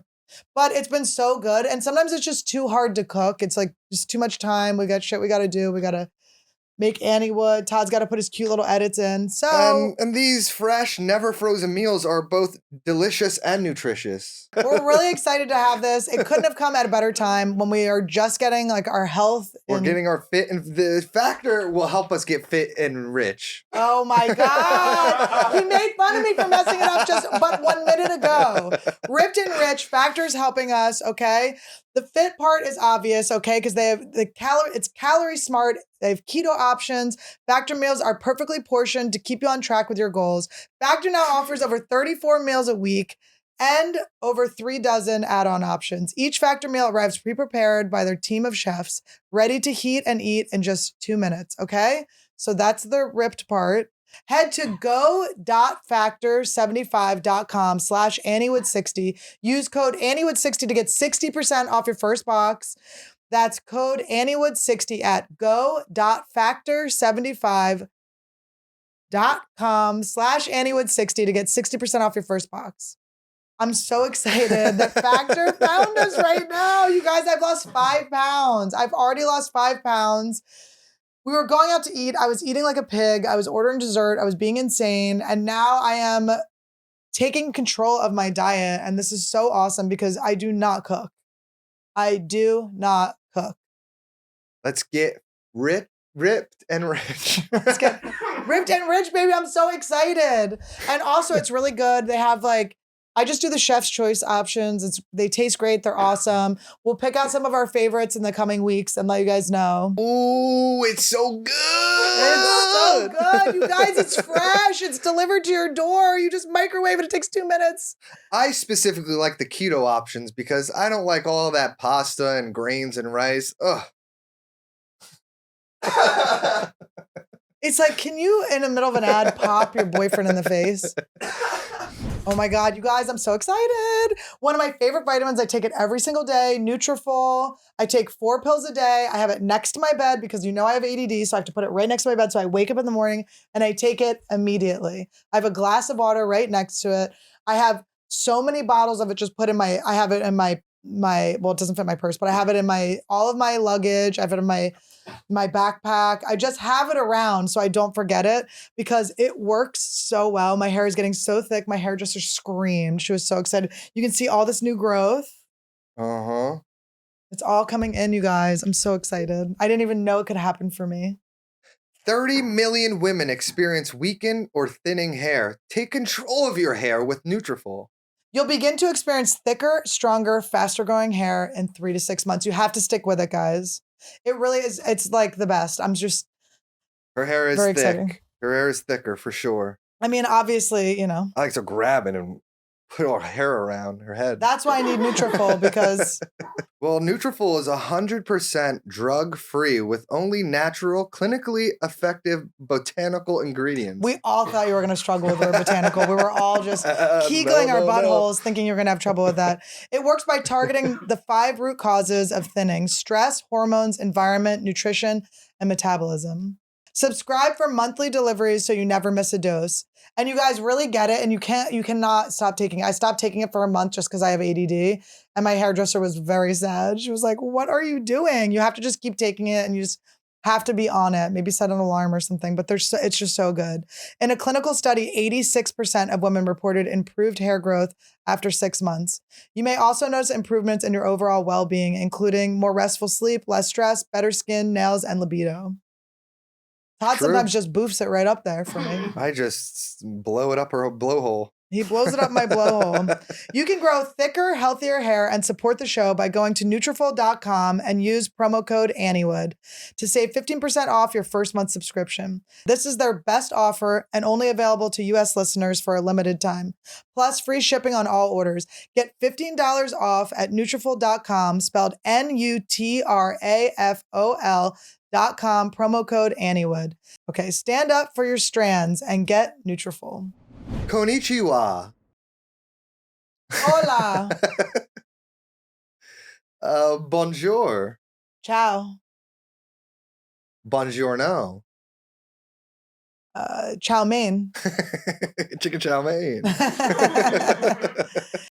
But it's been so good. And sometimes it's just too hard to cook. It's like just too much time. We got shit we got to do. We got to make AnnieWood. Todd's got to put his cute little edits in. So And these fresh, never frozen meals are both delicious and nutritious. we're really excited to have this. It couldn't have come at a better time when we are just getting like our health. We're getting our fit, and the Factor will help us get fit and rich. Oh my God. He made fun of me for messing it up just but 1 minute ago. Ripped and Rich, Factor's helping us, okay? The fit part is obvious, okay? Because they have it's calorie smart. They have keto options. Factor meals are perfectly portioned to keep you on track with your goals. Factor now offers over 34 meals a week and over 3 dozen add-on options. Each Factor meal arrives pre-prepared by their team of chefs, ready to heat and eat in just 2 minutes, okay? So that's the ripped part. Head to go.factor75.com/AnnieWood60. Use code AnnieWood60 to get 60% off your first box. That's code AnnieWood60 at go.factor75.com/AnnieWood60 to get 60% off your first box. I'm so excited that Factor found us right now. You guys, I've lost 5 pounds. I've already lost 5 pounds. We were going out to eat. I was eating like a pig. I was ordering dessert. I was being insane. And now I am taking control of my diet. And this is so awesome because I do not cook. I do not cook. Let's get ripped and rich. Let's get ripped and rich, baby. I'm so excited. And also it's really good. They have like, I just do the chef's choice options. They taste great. They're awesome. We'll pick out some of our favorites in the coming weeks and let you guys know. Ooh, it's so good. It's so good. You guys, it's fresh. It's delivered to your door. You just microwave it. It takes 2 minutes. I specifically like the keto options because I don't like all that pasta and grains and rice. Ugh. It's like, can you, in the middle of an ad, pop your boyfriend in the face? Oh my God, you guys, I'm so excited. One of my favorite vitamins, I take it every single day, Nutrafol. I take 4 pills a day. I have it next to my bed because you know I have ADD, so I have to put it right next to my bed. So I wake up in the morning and I take it immediately. I have a glass of water right next to it. I have so many bottles of it just put in my, I have it in my, well, it doesn't fit my purse, but I have it in all of my luggage. I have it in my backpack. I just have it around so I don't forget it because it works so well. My hair is getting so thick. My hairdresser screamed. She was so excited. You can see all this new growth. Uh-huh. It's all coming in, you guys. I'm so excited. I didn't even know it could happen for me. 30 million women experience weakened or thinning hair. Take control of your hair with Nutrafol. You'll begin to experience thicker, stronger, faster growing hair in 3 to 6 months. You have to stick with it, guys. It really is. It's like the best. I'm just Her hair is very thick. excited. Her hair is thicker for sure. I mean, obviously, you know. I like to grab it and put our hair around her head. That's why I need Nutrafol because Well, Nutrafol is 100% drug-free with only natural, clinically effective botanical ingredients. we all thought you were going to struggle with the word botanical. We were all just keegling our buttholes thinking you're going to have trouble with that. It works by targeting the 5 root causes of thinning: stress, hormones, environment, nutrition, and metabolism. Subscribe for monthly deliveries so you never miss a dose. And you guys really get it, and you cannot stop taking it. I stopped taking it for a month just because I have ADD, and my hairdresser was very sad. She was like, "What are you doing? You have to just keep taking it, and you just have to be on it. Maybe set an alarm or something." But it's just so good. In a clinical study, 86% of women reported improved hair growth after 6 months. You may also notice improvements in your overall well-being, including more restful sleep, less stress, better skin, nails, and libido. Todd True. sometimes just boofs it right up there for me. I just blow it up her blowhole. He blows it up my blowhole. You can grow thicker, healthier hair and support the show by going to Nutrafol.com and use promo code AnnieWood to save 15% off your first month subscription. This is their best offer and only available to U.S. listeners for a limited time. Plus free shipping on all orders. Get $15 off at Nutrafol.com, spelled Nutrafol.com, promo code AnnieWood. Okay, stand up for your strands and get Nutrafol. Konnichiwa. Hola. Bonjour. Ciao. Buongiorno. chow mein. Chicken chow mein.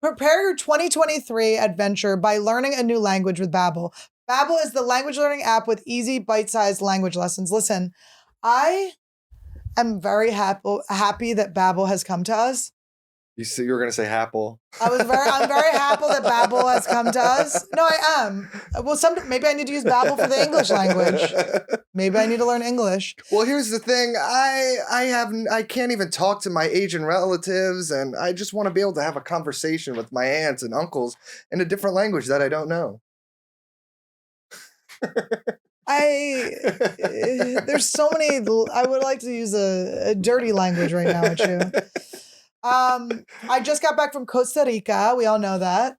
Prepare your 2023 adventure by learning a new language with Babbel. Babbel is the language learning app with easy, bite-sized language lessons. Listen, I am very happy that Babbel has come to us. You were gonna say Happle. I'm very happy that Babbel has come to us. No, I am. Well, maybe I need to use Babbel for the English language. Maybe I need to learn English. Well, here's the thing. I can't even talk to my Asian relatives, and I just want to be able to have a conversation with my aunts and uncles in a different language that I don't know. There's so many. I would like to use a dirty language right now at you. I just got back from Costa Rica. We all know that.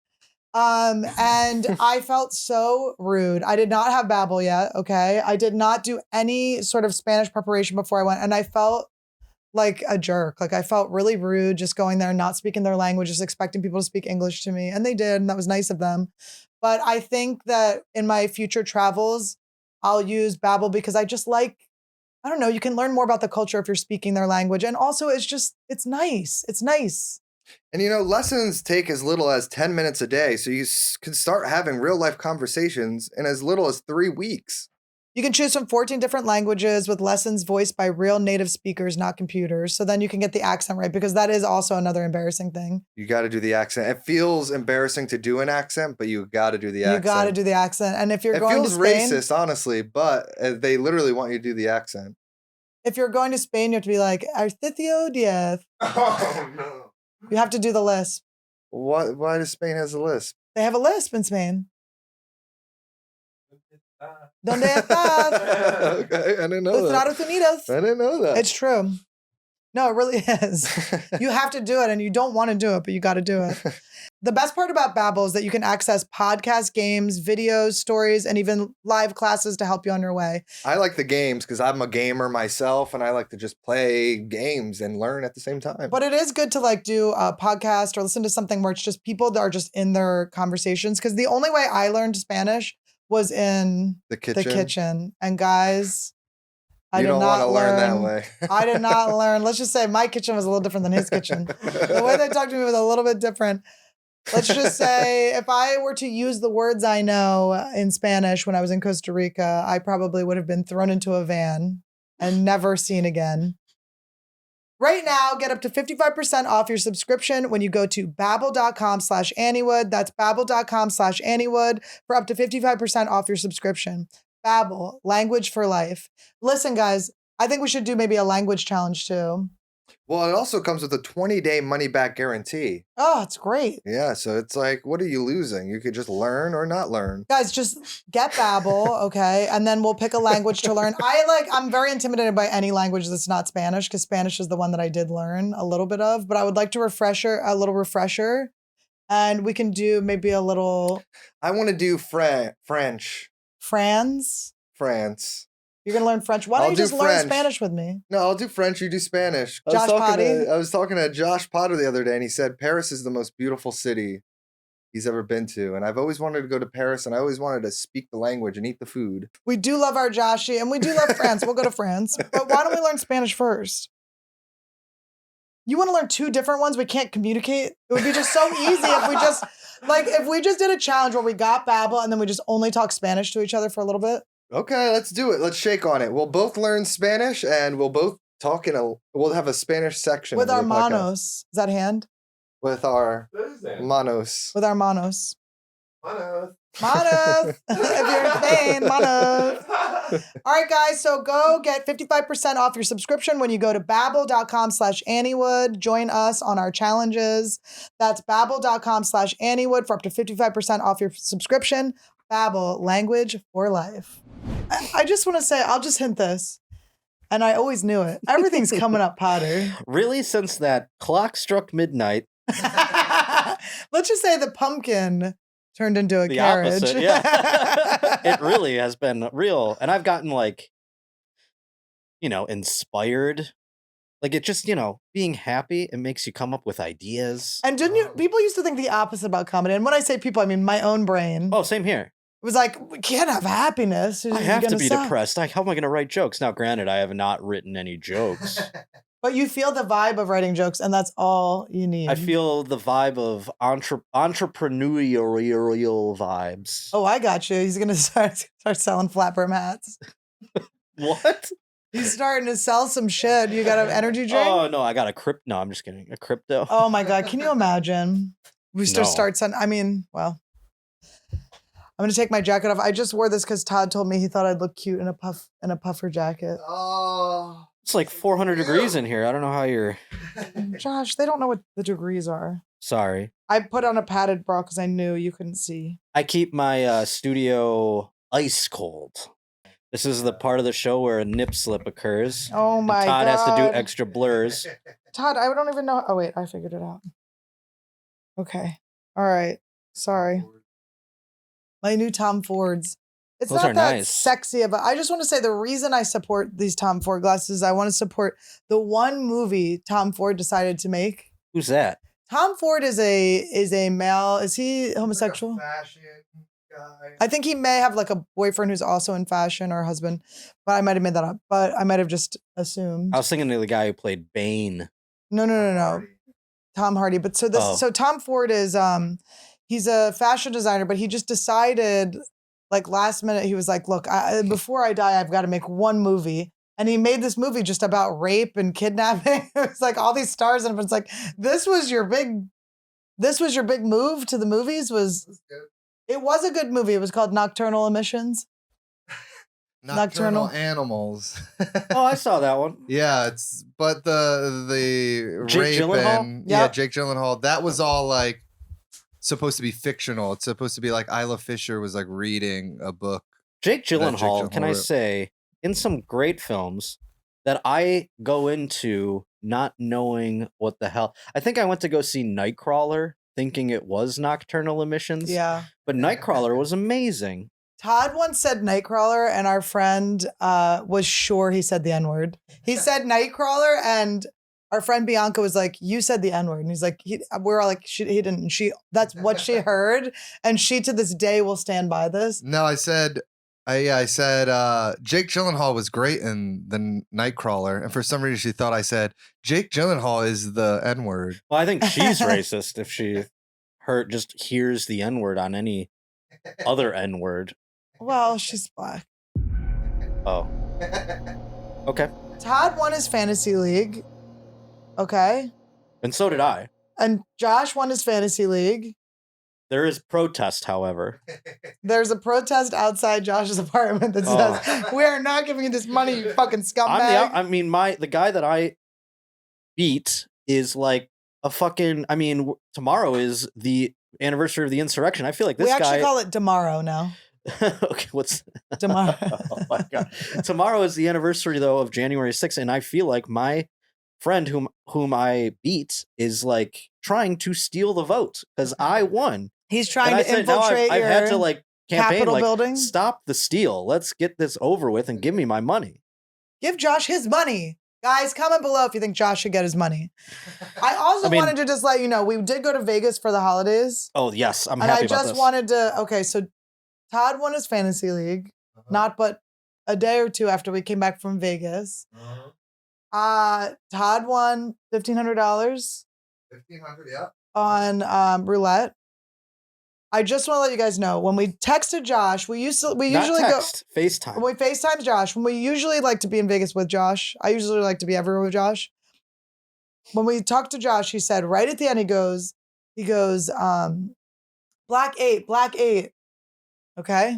And I felt so rude. I did not have Babbel yet. Okay. I did not do any sort of Spanish preparation before I went. And I felt like a jerk. Like I felt really rude just going there, not speaking their language, just expecting people to speak English to me. And they did. And that was nice of them. But I think that in my future travels, I'll use Babbel because I just like, I don't know, you can learn more about the culture if you're speaking their language. And also it's nice. It's nice. And lessons take as little as 10 minutes a day. So you can start having real life conversations in as little as 3 weeks. You can choose from 14 different languages with lessons voiced by real native speakers, not computers. So then you can get the accent right, because that is also another embarrassing thing. You got to do the accent. It feels embarrassing to do an accent, but you got to do the accent. You got to do the accent. And if you're going to Spain... It feels racist, honestly, but they literally want you to do the accent. If you're going to Spain, you have to be like, Articio Diaz. Oh, no. You have to do the lisp. Why does Spain has a lisp? They have a lisp in Spain. ¿Dónde estás? Okay, I didn't know Los that. Estados Unidos. I didn't know that. It's true. No, it really is. You have to do it, and you don't want to do it, but you got to do it. The best part about Babbel is that you can access podcasts, games, videos, stories, and even live classes to help you on your way. I like the games because I'm a gamer myself, and I like to just play games and learn at the same time. But it is good to like do a podcast or listen to something where it's just people that are just in their conversations. Because the only way I learned Spanish was in the kitchen. And guys, you don't want to learn that way. I did not learn. Let's just say my kitchen was a little different than his kitchen. The way they talked to me was a little bit different. Let's just say if I were to use the words I know in Spanish when I was in Costa Rica, I probably would have been thrown into a van and never seen again. Right now, get up to 55% off your subscription when you go to babbel.com/AnnieWood. That's babbel.com/AnnieWood for up to 55% off your subscription. Babbel, language for life. Listen, guys, I think we should do maybe a language challenge too. Well, it also comes with a 20-day money-back guarantee. Oh, it's great. Yeah, so it's like, what are you losing? You could just learn or not learn. Guys, just get Babbel, okay? And then we'll pick a language to learn. I'm very intimidated by any language that's not Spanish, because Spanish is the one that I did learn a little bit of. But I would like to a little refresher. And we can do maybe a little... I want to do French. France? You're going to learn French. Why don't you just learn Spanish with me? No, I'll do French. You do Spanish. I was talking to Josh Potter the other day, and he said Paris is the most beautiful city he's ever been to. And I've always wanted to go to Paris, and I always wanted to speak the language and eat the food. We do love our Joshy, and we do love France. We'll go to France. But why don't we learn Spanish first? You want to learn 2 different ones? We can't communicate. It would be just so easy if we just did a challenge where we got Babbel and then we just only talk Spanish to each other for a little bit. Okay, let's do it. Let's shake on it. We'll both learn Spanish, and we'll both talk we'll have a Spanish section. With our manos. Is that hand? With our manos. With our manos. Manos. Manos. If you're in Spain, manos. All right, guys. So go get 55% off your subscription when you go to babbel.com/AnnieWood. Join us on our challenges. That's babbel.com/AnnieWood for up to 55% off your subscription. Babbel, language for life. I just want to say, I'll just hint this. And I always knew it. Everything's coming up, Potter. Really, since that clock struck midnight. Let's just say the pumpkin turned into a carriage. Opposite, yeah. It really has been real. And I've gotten inspired. Like it just, being happy, it makes you come up with ideas. And people used to think the opposite about comedy. And when I say people, I mean my own brain. Oh, same here. was like, we can't have happiness. I have to be depressed. How am I going to write jokes? Now, granted, I have not written any jokes. But you feel the vibe of writing jokes, and that's all you need. I feel the vibe of entrepreneurial vibes. Oh, I got you. He's gonna start selling flat brim hats. What? He's starting to sell some shit. You got an energy drink? Oh no, I got a crypto. No, I'm just kidding. A crypto. Oh my god, can you imagine? We No. start sending. I mean, well, I'm gonna take my jacket off. I just wore this because Todd told me he thought I'd look cute in a puffer jacket. Oh. It's like 400 degrees in here. I don't know how you're. Josh, they don't know what the degrees are. Sorry. I put on a padded bra because I knew you couldn't see. I keep my studio ice cold. This is the part of the show where a nip slip occurs. Oh and my Todd god. has to do extra blurs. Todd, I don't even know. Oh wait, I figured it out. Okay. All right. Sorry. My new Tom Fords. It's Those not are that nice. sexy of a, I just want to say the reason I support these Tom Ford glasses, I want to support the one movie Tom Ford decided to make. Who's that? Tom Ford is a male. Is he homosexual? Like a fashion guy. I think he may have like a boyfriend who's also in fashion or a husband, but I might have made that up. But I might have just assumed. I was thinking of the guy who played Bane. No. Tom Hardy. But so this, Oh. so Tom Ford is he's a fashion designer, but he just decided like last minute he was like, look, before I die, I've got to make one movie. And he made this movie just about rape and kidnapping. It was like all these stars, and it's like, this was your big move to the movies. It was a good movie. It was called Nocturnal Emissions. Nocturnal Nocturnal. Animals. Oh, I saw that one. Yeah, but the Jake rape Gyllenhaal? and Yep. Jake Gyllenhaal, that was all like supposed to be fictional. It's supposed to be like Isla Fisher was like reading a book. Jake Jake Gyllenhaal, can I Gyllenhaal. say, in some great films that I go into not knowing what the hell. I think I went to go see Nightcrawler thinking it was Nocturnal Emissions. Yeah. But Nightcrawler was amazing. Todd once said Nightcrawler, and our friend was sure he said the N-word. He said Nightcrawler, and our friend Bianca was like, you said the N-word. And he's like, we're all like, he didn't. And that's what she heard. And she to this day will stand by this. No, I said Jake Gyllenhaal was great in the Nightcrawler, and for some reason she thought I said Jake Gyllenhaal is the N-word. Well, I think she's racist if she just hears the N-word on any other N-word. Well, she's black. Oh. Okay. Todd won his fantasy league. Okay. And so did I. And Josh won his fantasy league. There is protest, however. There's a protest outside Josh's apartment that says, we are not giving you this money, you fucking scumbag. The guy that I beat is like a fucking. I mean, tomorrow is the anniversary of the insurrection. I feel like this we guy. actually call it tomorrow now. Okay, what's Tomorrow. Oh my god! Tomorrow is the anniversary though of January 6th, and I feel like my friend whom I beat is like trying to steal the vote because I won. He's And trying I to said, now infiltrate I've your had to like campaign Capitol like building. stop the steal. Let's get this over with and give me my money. Give Josh his money. Guys, comment below if you think Josh should get his money. I also I mean- wanted to just let you know, we did go to Vegas for the holidays. Oh yes, I'm And happy I about just this. wanted to, okay, so Todd won his fantasy league, not but a day or two after we came back from Vegas. Todd won $1,500 $1,500, yeah. on roulette. I just want to let you guys know, when we texted Josh, we Not usually text, go, FaceTime. when we FaceTime Josh, when we usually like to be in Vegas with Josh, I usually like to be everywhere with Josh. When we talked to Josh, he said right at the end, he goes, black eight. Okay.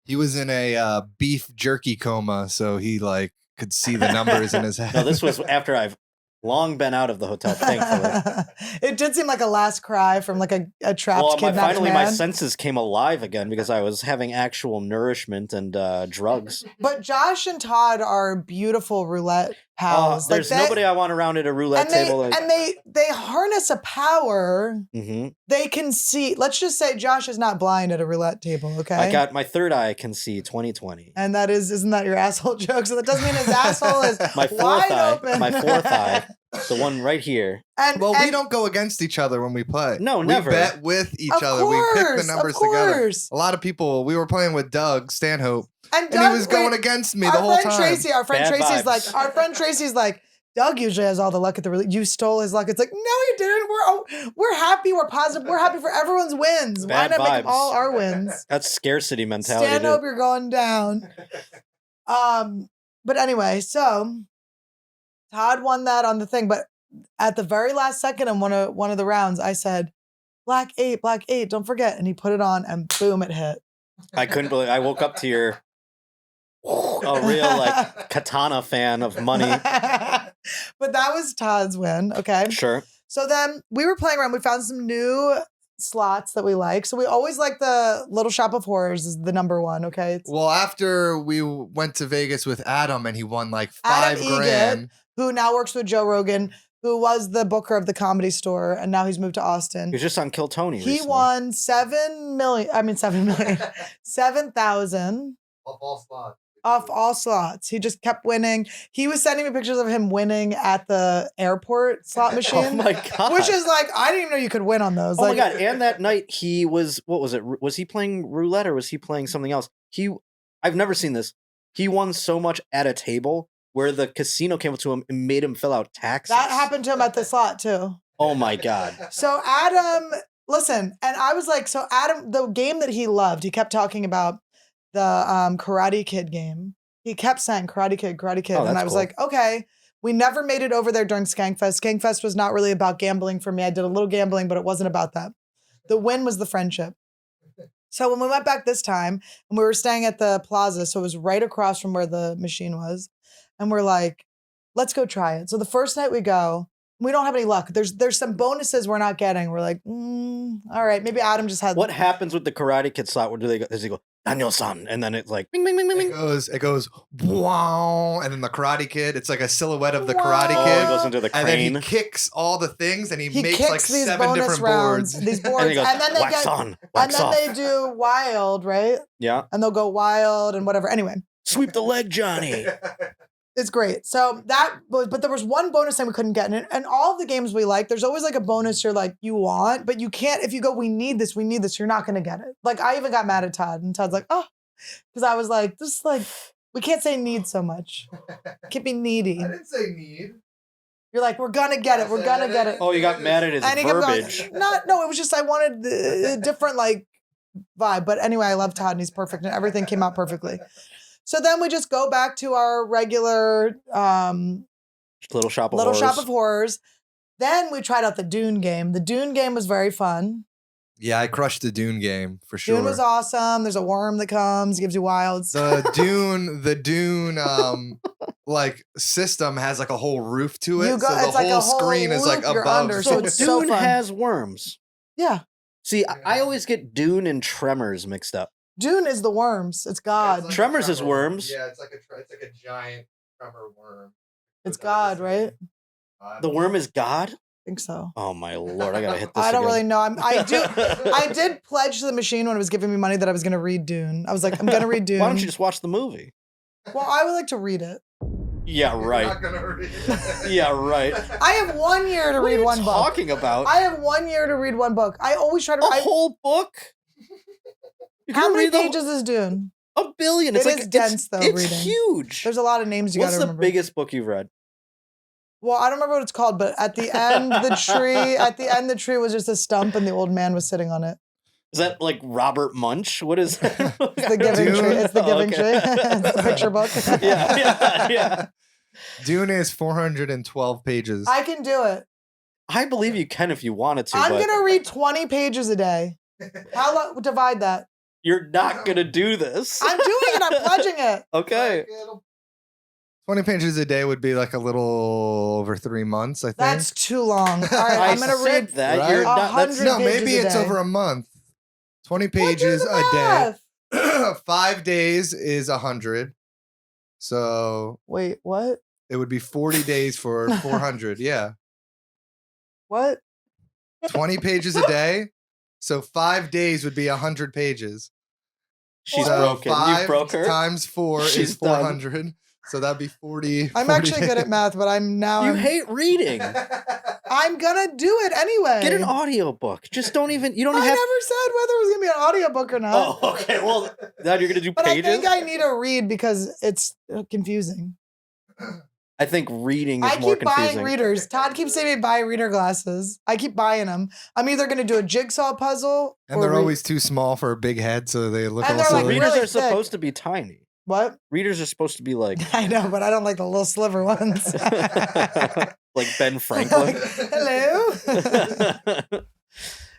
He was in a beef jerky coma, so he like could see the numbers in his head. No, this was after I've long been out of the hotel, thankfully. It did seem like a last cry from like a trapped Well, kidnapped finally my man. senses came alive again because I was having actual nourishment and drugs. But Josh and Todd are beautiful roulette pals. There's nobody I want around at a roulette table. And they harness a power. Mhm. They can see. Let's just say Josh is not blind at a roulette table. Okay. I got my third eye can see 20/20. And that isn't that your asshole joke? So that doesn't mean his asshole is My fourth wide eye. open. My fourth eye. The one right here. And Well, we and don't go against each other when we play. No, we never. bet with each Of other. We pick the course, numbers of together. course. A lot of people. We were playing with Doug Stanhope, And and he was going against me the whole time. Our friend Bad Tracy's vibes. like, our friend Tracy's like, Doug usually has all the luck at the release. You stole his luck. It's like, no, you didn't. We're happy. We're positive. We're happy for everyone's wins. Bad Why not make them vibes. all our wins? That's scarcity mentality. Stand up, you're going down. But anyway, so Todd won that on the thing, but at the very last second in one of the rounds, I said, Black 8, don't forget. And he put it on and boom, it hit. I couldn't believe I woke up to your a real like katana fan of money. But that was Todd's win. Okay. Sure. So then we were playing around. We found some new slots that we like. So we always like the Little Shop of Horrors is the number one. Okay. Well, after we went to Vegas with Adam and he won like Adam $5 grand. who now works with Joe Rogan, who was the booker of the Comedy Store, and now he's moved to Austin. He was just on Kill Tony. He recently. won 7,000 Off all slots. off all slots. He just kept winning. He was sending me pictures of him winning at the airport slot machine. Oh my god! Which is like, I didn't even know you could win on those. Oh like, my god! And that night he was, what was it? Was he playing roulette or was he playing something else? I've never seen this. He won so much at a table where the casino came up to him and made him fill out taxes. that happened to him at the slot too. Oh my god! So Adam, listen, and I was like, so Adam, the game that he loved, he kept talking about the Karate Kid game. He kept saying Karate Kid, Oh, and that's I was cool. like, okay. We never made it over there during Skankfest. Skankfest was not really about gambling for me. I did a little gambling, but it wasn't about that. The win was the friendship. So when we went back this time, and we were staying at the Plaza, so it was right across from where the machine was, and we're like, let's go try it. So the first night we go, we don't have any luck. There's some bonuses we're not getting. We're like, all right, maybe Adam just had. What happens with the Karate Kid slot? Where do they go? Does he go Daniel-san, and then it's like bing bing bing bing bing? It goes, wow, and then the Karate Kid. It's like a silhouette of the Karate Oh, Kid. he goes into the And then crane. he kicks all the things, and he makes kicks like these 7 bonus different rounds, boards. these boards, And he goes, and then they wax get, on, and wax then off. they do wild, right? Yeah. And they'll go wild and whatever. Anyway, Sweep the leg, Johnny. it's great. So that was, but there was one bonus thing we couldn't get. And all of the games we like, there's always like a bonus you're like, you want, but you can't, if you go, we need this, you're not going to get it. Like I even got mad at Todd, and Todd's like, oh, because I was like, this is like, we can't say need so much. Can't be needy. I didn't say need. You're like, we're going to get it. We're going to get it. Oh, you got mad at his And he kept going, verbiage. no, it was just, I wanted a different like vibe. But anyway, I love Todd and he's perfect and everything came out perfectly. So then we just go back to our regular Little Shop of Little Horrors. Shop of Horrors. Then we tried out the Dune game. The Dune game was very fun. Yeah, I crushed the Dune game for sure. Dune was awesome. There's a worm that comes, gives you wilds. The Dune like system has like a whole roof to it. You go- so the it's like a whole whole screen is like loop you're above. under, So so Dune it's so fun. has worms. Yeah. See, I always get Dune and Tremors mixed up. Dune is the worms. It's God. It's like a Tremors is tremor worms. Yeah, it's like a giant tremor worm. It's God, right? The worm is God? I think so. Oh my lord, I gotta hit this I don't again. really know. I did pledge to the machine when it was giving me money that I was going to read Dune. I was like, I'm going to read Dune. Why don't you just watch the movie? Well, I would like to read it. Yeah, You're right. not gonna read it. Yeah, right. I have 1 year to What are read you one book. talking about? I have 1 year to read one book. I always try to. A whole book? You're How gonna many read the whole- pages is Dune? A billion. It's It like is dense, though, It's reading. huge. There's a lot of names you got What's to the remember. biggest book you've read? Well, I don't remember what it's called, but at the end, the tree was just a stump, and the old man was sitting on it. Is that like Robert Munch? What is that? It's the Giving Dune? Tree. It's the Oh, Giving okay. Tree. It's the picture book. yeah. Dune is 412 pages. I can do it. I believe you can if you wanted to, I'm but gonna read 20 pages a day. How long? Divide that. you're not gonna do this. I'm doing it. I'm pledging it. Okay. 20 pages a day would be like a little over 3 months, I think. That's too long. All right, I I'm gonna said read. that. Right? You're not. That's, 100 no, pages maybe a it's day. over a month. 20 What, do pages the a day. math? 5 days is 100. So Wait, what? it would be 40 days for 400. Yeah. What? 20 pages a day. So 5 days would be 100 pages. she's So broken. You 5 broke her. times 4 She's is done. 400. So that'd be 40. I'm 40 actually good at math, but You hate reading. I'm gonna do it anyway. Get an audiobook. Just don't even. You don't I have. never said whether it was gonna be an audiobook or not. Oh, okay. Well, now you're gonna do But pages. I think I need to read because it's confusing. I think reading is I more keep buying confusing. readers. Todd keeps saying me buy reader glasses. I keep buying them. I'm either going to do a jigsaw puzzle And or they're always too small for a big head, so they look And they're also. like Readers really are supposed thick. to be tiny. What? Readers are supposed to be like I know, but I don't like the little sliver ones. like Ben Franklin. Hello.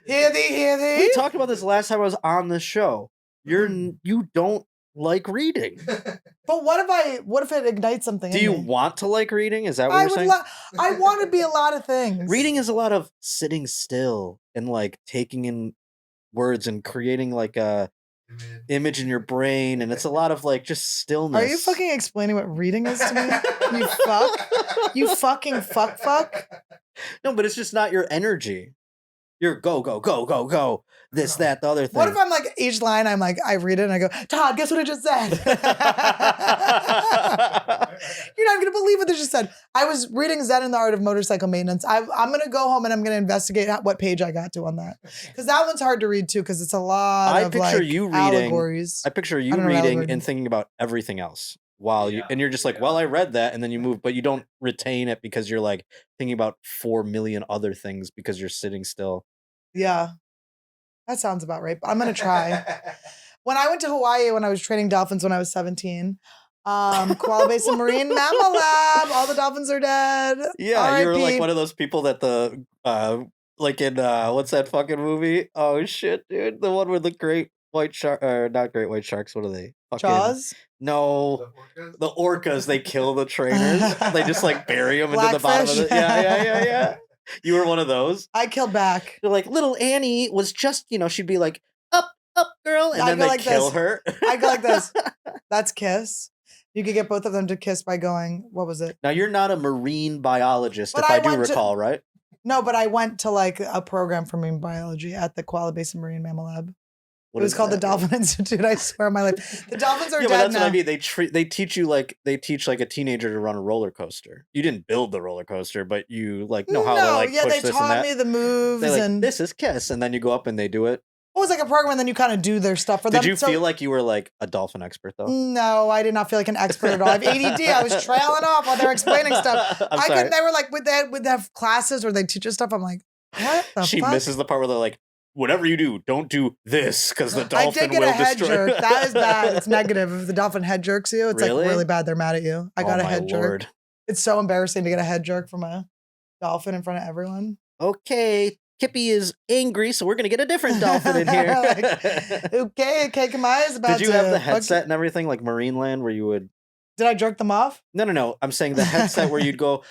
Hear thee, hear thee. We talked about this last time I was on the show. You don't like reading. But what if it ignites something? Do in you me? want to like reading? Is that what I you're would. saying? I want to be a lot of things. Reading is a lot of sitting still and like taking in words and creating like a image in your brain, and it's a lot of like just stillness. Are you fucking explaining what reading is to me? You fuck. You fucking fuck. No, but it's just not your energy. You're go, go, go, go, go. This, that, the other thing. What if I'm like each line? I'm like I read it and I go, Todd, guess what I just said? You're not gonna believe what they just said. I was reading Zen and the Art of Motorcycle Maintenance. I'm gonna go home and I'm gonna investigate what page I got to on that because that one's hard to read too because it's a lot of picture like you reading. allegories. I picture I you don't know what reading allegory and is. thinking about everything else while you, and you're just like, well, I read that, and then you move, but you don't retain it because you're like thinking about 4 million other things because you're sitting still. Yeah, that sounds about right. But I'm gonna try. When I went to Hawaii when I was training dolphins when I was 17, Koala Basin Marine Mammal Lab, all the dolphins are dead. Yeah, you were like RIP. one of those people that the like in what's that fucking movie? Oh shit, dude, the one with the great white shark, or not great white sharks. What are they? Fucking, Jaws. No, the orcas. They kill the trainers. They just like bury them into the bottom of Blackfish. it. Yeah. You were one of those. I killed back. They're like, little Annie was just, she'd be like, up, girl, and I'd then go they like kill this. her. I go like this. That's kiss. You could get both of them to kiss by going, what was it? Now you're not a marine biologist, But if I I do went to- recall, right? No, but I went to like a program for marine biology at the Koala Basin Marine Mammal Lab. What It was is called the that? Dolphin Institute. I swear on my life. The dolphins are Yeah, but dead that's now. what I mean. They teach like a teenager to run a roller coaster. You didn't build the roller coaster, but you like know how to like yeah, push they this and taught that. me the moves They like and this is kiss, and then you go up and they do it. it was like a program, and then you kind of do their stuff for them. Did you So- feel like you were like a dolphin expert though? No, I did not feel like an expert at all. I have ADD. I was trailing off while they were explaining stuff. I'm I sorry. couldn't. They were like, would they have classes where they teach us stuff? I'm like, what the She fuck? misses the part where they're like, whatever you do, don't do this because the I dolphin did get will a head destroy. jerk. That is bad. It's negative. If the dolphin head jerks you, it's Really? like really bad. They're mad at you. I got Oh a my head jerk. Lord. It's so embarrassing to get a head jerk from a dolphin in front of everyone. Okay, Kippy is angry, so we're gonna get a different dolphin in here. Okay, Kamai is about Did you to have the fuck- headset and everything like Marine Land where you would? Did I jerk them off? No. I'm saying the headset where you'd go,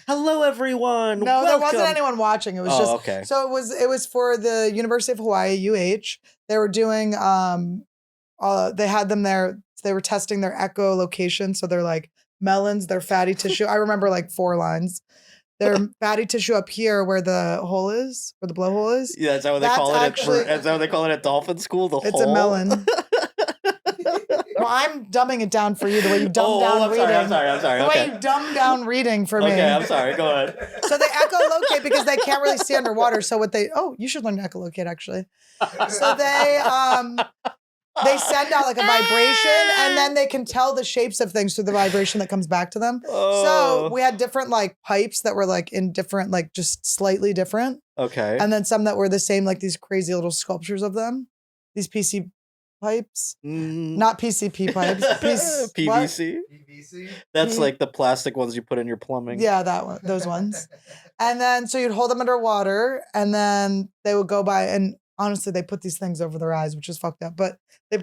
"Hello, everyone." No, there wasn't welcome." anyone watching. It was Oh, just okay. so it was for the University of Hawaii, UH. They were doing they had them there. They were testing their echolocation. So they're like melons, their fatty tissue. I remember like 4 lines. Their fatty tissue up here where the hole is, where the blowhole is. Yeah, is that what they That's call it? actually- Is that what they call it at dolphin school? The It's hole? a melon. Well, I'm dumbing it down for you the way you dumb down I'm reading. sorry. I'm sorry. The way Okay. you dumb down reading for me. Okay, I'm sorry. Go ahead. So they echolocate because they can't really see underwater. So what you should learn to echolocate actually. So they send out like a vibration and then they can tell the shapes of things through the vibration that comes back to them. Oh. So we had different like pipes that were like in different, like just slightly different. Okay. And then some that were the same, like these crazy little sculptures of them. These PC pipes, not PCP pipes. What? PVC. PVC. That's like the plastic ones you put in your plumbing. Yeah, that one, those ones. And then so you'd hold them underwater and then they would go by and honestly they put these things over their eyes, which is fucked up, but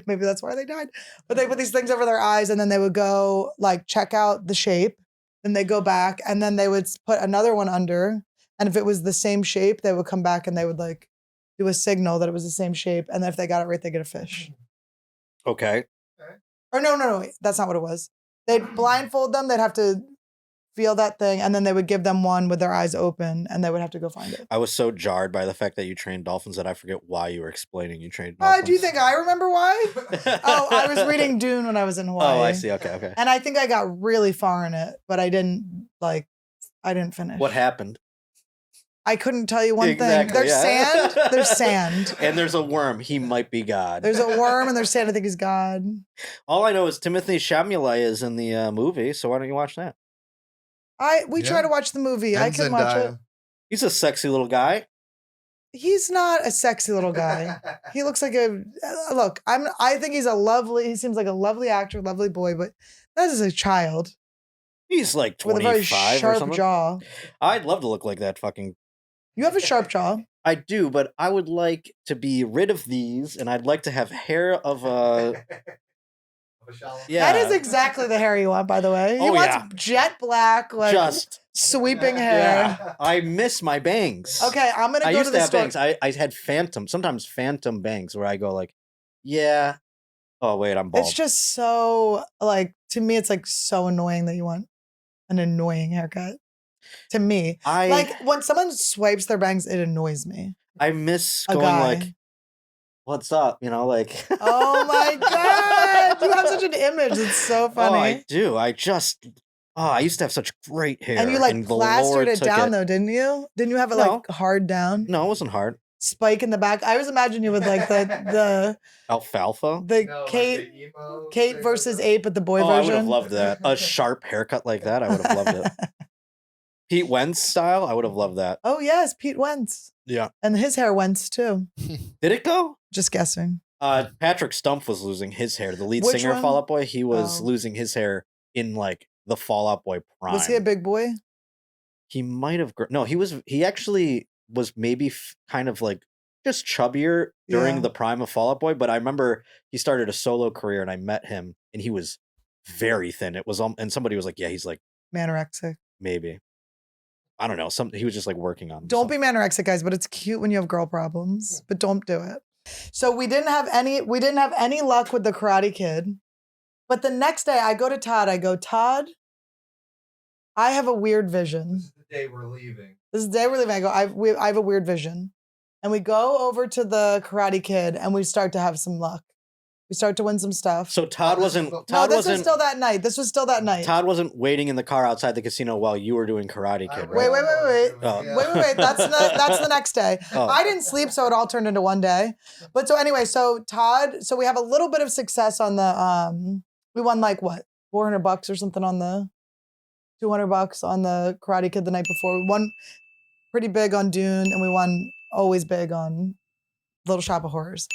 maybe that's why they died. But they put these things over their eyes and then they would go like check out the shape. Then they go back and then they would put another one under. And if it was the same shape, they would come back and they would like do a signal that it was the same shape. And then if they got it right, they get a fish. Okay. Or no, wait, that's not what it was. They'd blindfold them. They'd have to feel that thing, and then they would give them one with their eyes open, and they would have to go find it. I was so jarred by the fact that you trained dolphins that I forget why you were explaining you trained dolphins. Do you think I remember why? Oh, I was reading Dune when I was in Hawaii. Oh, I see. Okay. And I think I got really far in it, but I didn't finish. What happened? I couldn't tell you one Exactly, thing. There's yeah. sand. There's sand. And there's a worm. He might be God. There's a worm and there's sand. I think he's God. All I know is Timothy Chalamet is in the movie, so why don't you watch that? We try to watch the movie. I And can watch it. Zendaya. He's a sexy little guy. He's not a sexy little guy. He looks like I think he seems like a lovely actor, lovely boy, but that is a child He's like with a very 25 or sharp something. jaw. I'd love to look like that fucking. You have a sharp jaw. I do, but I would like to be rid of these, and I'd like to have hair of a. Yeah. That is exactly the hair you want, by the way. He Oh, wants yeah. jet black, like Just. sweeping hair. Yeah. I miss my bangs. Okay, I'm gonna I go used to to the have store. bangs. I had sometimes phantom bangs where I go like, yeah. Oh, wait, I'm bald. It's just so to me, it's like so annoying that you want an annoying haircut. To me, like when someone swipes their bangs, it annoys me. I miss A going guy. like, what's up? Like. Oh my god, you have such an image. It's so funny. Oh, I do. I used to have such great hair. And you the plastered Lord it took down though, didn't you? Didn't you have it No. hard down? No, it wasn't hard. Spike in the back. I always imagine you with the Alfalfa. Kate versus 8, but the boy Oh, I would version. have loved that. A sharp haircut like that. I would have loved it. Pete Wentz style. I would have loved that. Oh yes, Pete Wentz. Yeah. And his hair Wentz too. Did it go? Just guessing. Patrick Stump was losing his hair. The lead Which singer of one? Fall Out Boy. He was Oh. losing his hair in the Fall Out Boy prime. Was he a big boy? He might have. No, he actually was maybe kind of just chubbier during Yeah. the prime of Fall Out Boy. But I remember he started a solo career, and I met him, and he was very thin. It was, and somebody was like, "Yeah, he's like Manorexic. maybe." I don't know. He was just working on. Don't be manorexic, guys, but it's cute when you have girl problems. But don't do it. So we didn't have any luck with the Karate Kid. But the next day I go to Todd. I go, Todd, I have a weird vision. This is the day we're leaving. This is the day we're leaving. I go, I have a weird vision. And we go over to the Karate Kid and we start to have some luck. We start to win some stuff. So Todd wasn't. No, Todd this wasn't. was still that night. This was still that night. Todd wasn't waiting in the car outside the casino while you were doing Karate Kid, Wait, right? wait. Oh. Wait. That's the next day. Oh. I didn't sleep, so it all turned into one day. But so anyway, so Todd, so we have a little bit of success on the we won $400 or something on the $200 on the Karate Kid the night before. We won pretty big on Dune, and we won always big on Little Shop of Horrors.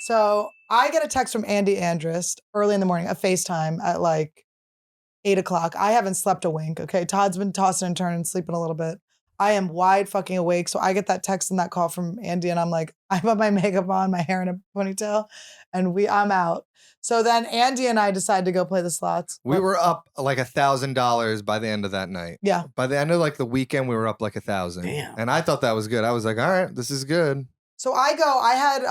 So I get a text from Andy Andrist early in the morning, a FaceTime at 8 o'clock. I haven't slept a wink. Okay. Todd's been tossing and turning, sleeping a little bit. I am wide fucking awake. So I get that text and that call from Andy, and I'm like, I have my makeup on, my hair in a ponytail, and I'm out. So then Andy and I decide to go play the slots. We were up $1,000 by the end of that night. Yeah. By the end of the weekend, we were up 1,000. Damn. And I thought that was good. I was like, all right, this is good. So I go, I had,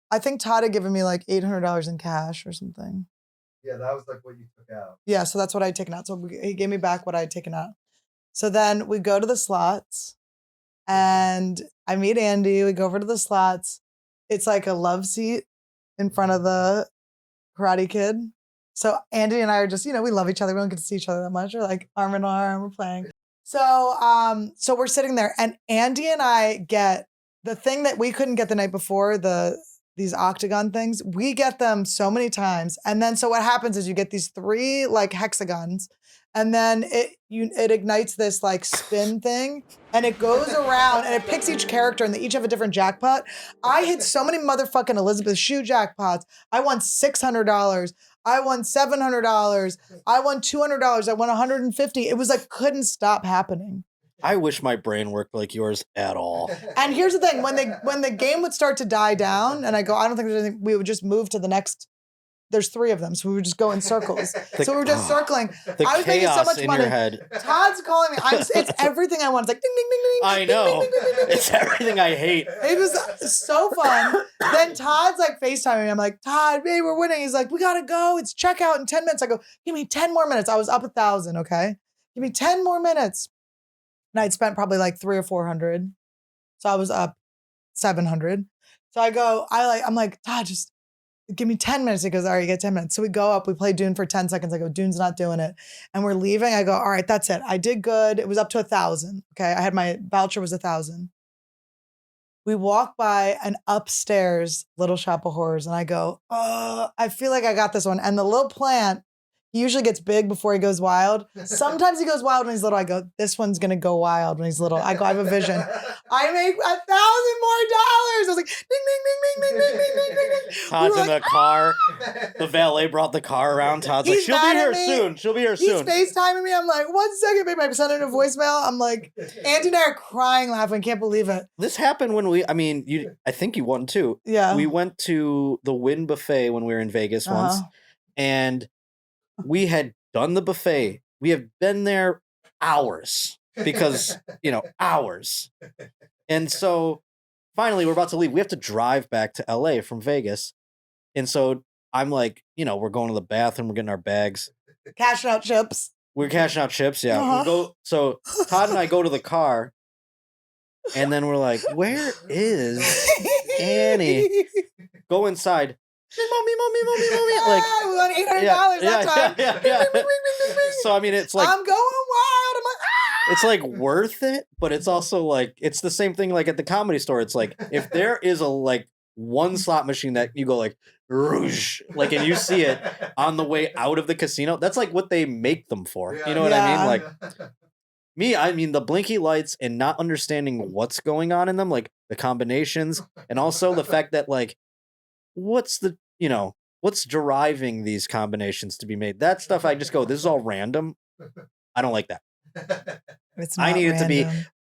I think Todd had given me $800 in cash or something. Yeah, that was what you took out. Yeah, so that's what I'd taken out. So he gave me back what I'd taken out. So then we go to the slots and I meet Andy. We go over to the slots. It's a love seat in front of the Karate Kid. So Andy and I are just, we love each other. We don't get to see each other that much. We're arm in arm, we're playing. So we're sitting there and Andy and I get the thing that we couldn't get the night before, these octagon things. We get them so many times. And then so what happens is you get these 3 hexagons, and then it ignites this spin thing, and it goes around and it picks each character, and they each have a different jackpot. I hit so many motherfucking Elizabeth Shue jackpots. I won $600. I won $700. I won $200. I won $150. It was couldn't stop happening. I wish my brain worked like yours at all. And here's the thing: when the game would start to die down, and I go, I don't think there's anything. We would just move to the next. There's 3 of them, so we would just go in circles. So we were just circling. The I was making so chaos much in money. your head. Todd's calling me. It's everything I want. It's ding ding ding ding. I ding, know. ding, ding, ding, ding, ding. It's everything I hate. It was so fun. Then Todd's FaceTiming me. I'm like, Todd, babe, we're winning. He's like, we gotta go. It's checkout in 10 minutes. I go, give me 10 more minutes. I was up 1,000. Okay. give me 10 more minutes. And I'd spent probably like 300 or 400. So I was up 700. So I'm like, Todd, just give me 10 minutes. He goes, all right, you get 10 minutes. So we go up, we play Dune for 10 seconds. I go, Dune's not doing it. And we're leaving. I go, all right, that's it. I did good. It was up to 1,000. Okay. I had my voucher was 1,000. We walk by an upstairs Little Shop of Horrors and I go, I feel like I got this one. And the little plant, he usually gets big before he goes wild. Sometimes he goes wild when he's little. I go, this one's going to go wild when he's little. I go, I have a vision. I make $1,000 more. I was like, ding, ding, ding, ding, ding, ding, ding, ding, ding, ding. Todd's in the car. The valet brought the car around. Todd's like, He's she'll be mad here at me. soon. She'll be here He's soon. FaceTiming me. I'm like, 1 second, babe. I sent it a voicemail. I'm like, Andy and I are crying, laughing. Can't believe it. This happened when I think you won too. Yeah. We went to the Wynn Buffet when we were in Vegas once, and we had done the buffet. We have been there hours because, hours. And so finally we're about to leave. We have to drive back to LA from Vegas. And so I'm like, we're going to the bathroom. We're getting our bags. Cashing out chips. We're cashing out chips. Yeah. Uh-huh. So Todd and I go to the car and then we're like, where is Annie? Go inside. Mommy. Like, we won $800 that time. Yeah. So, it's like, I'm going wild. I'm like, it's like worth it, but it's also like, it's the same thing like at the Comedy Store. It's like, if there is one slot machine that you go like, Rouge, and you see it on the way out of the casino, that's like what they make them for. You know what I mean? Like, the blinky lights and not understanding what's going on in them, like the combinations, and also the fact that what's driving these combinations to be made? That stuff I just go, this is all random. I don't like that. It's not I need it to be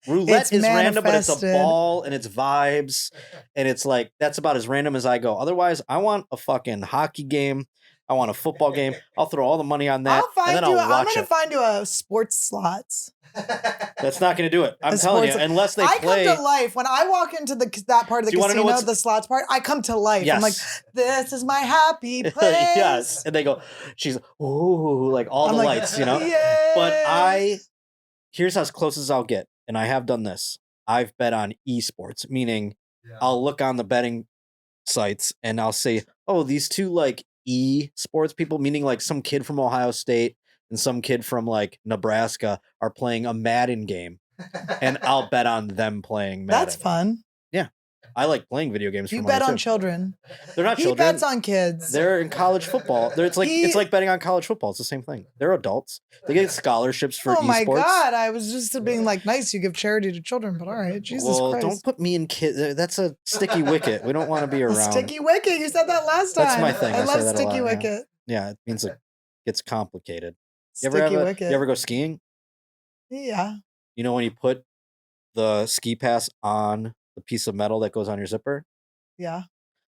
roulette It's is random, but it's a manifested. ball and it's vibes. And it's like, that's about as random as I go. Otherwise, I want a fucking hockey game. I want a football game. I'll throw all the money on that. I'm and then I'll going watch to it. find you a sports slots. That's not going to do it. I'm A telling you, sports- unless they I play. come to life. When I walk into that part of the Do you wanna know casino, what's- the slots part, I come to life. I'm like, Yes. this is my happy place. Yes. And they go, she's, ooh, like all I'm the like, lights, Yes. But here's as close as I'll get. And I have done this. I've bet on esports, meaning I'll look on the betting sites and I'll say, oh, these two sports people, meaning some kid from Ohio State and some kid from Nebraska are playing a Madden game. And I'll bet on them playing Madden. That's fun. Yeah. I like playing video games. You for bet money, on too. children. They're not He children. bets on kids. They're in college football. It's like betting on college football. It's the same thing. They're adults. They get scholarships for Oh my esports. God. I was just being nice. You give charity to children, but all right. Jesus Christ. Don't put me in kids. That's a sticky wicket. We don't want to be A around. sticky wicket. You said that last time. That's my thing. I I say love that a sticky lot, yeah. wicket. Yeah, it means it gets complicated. Sticky wicket. You ever go skiing? Yeah. You know when you put the ski pass on the piece of metal that goes on your zipper? Yeah.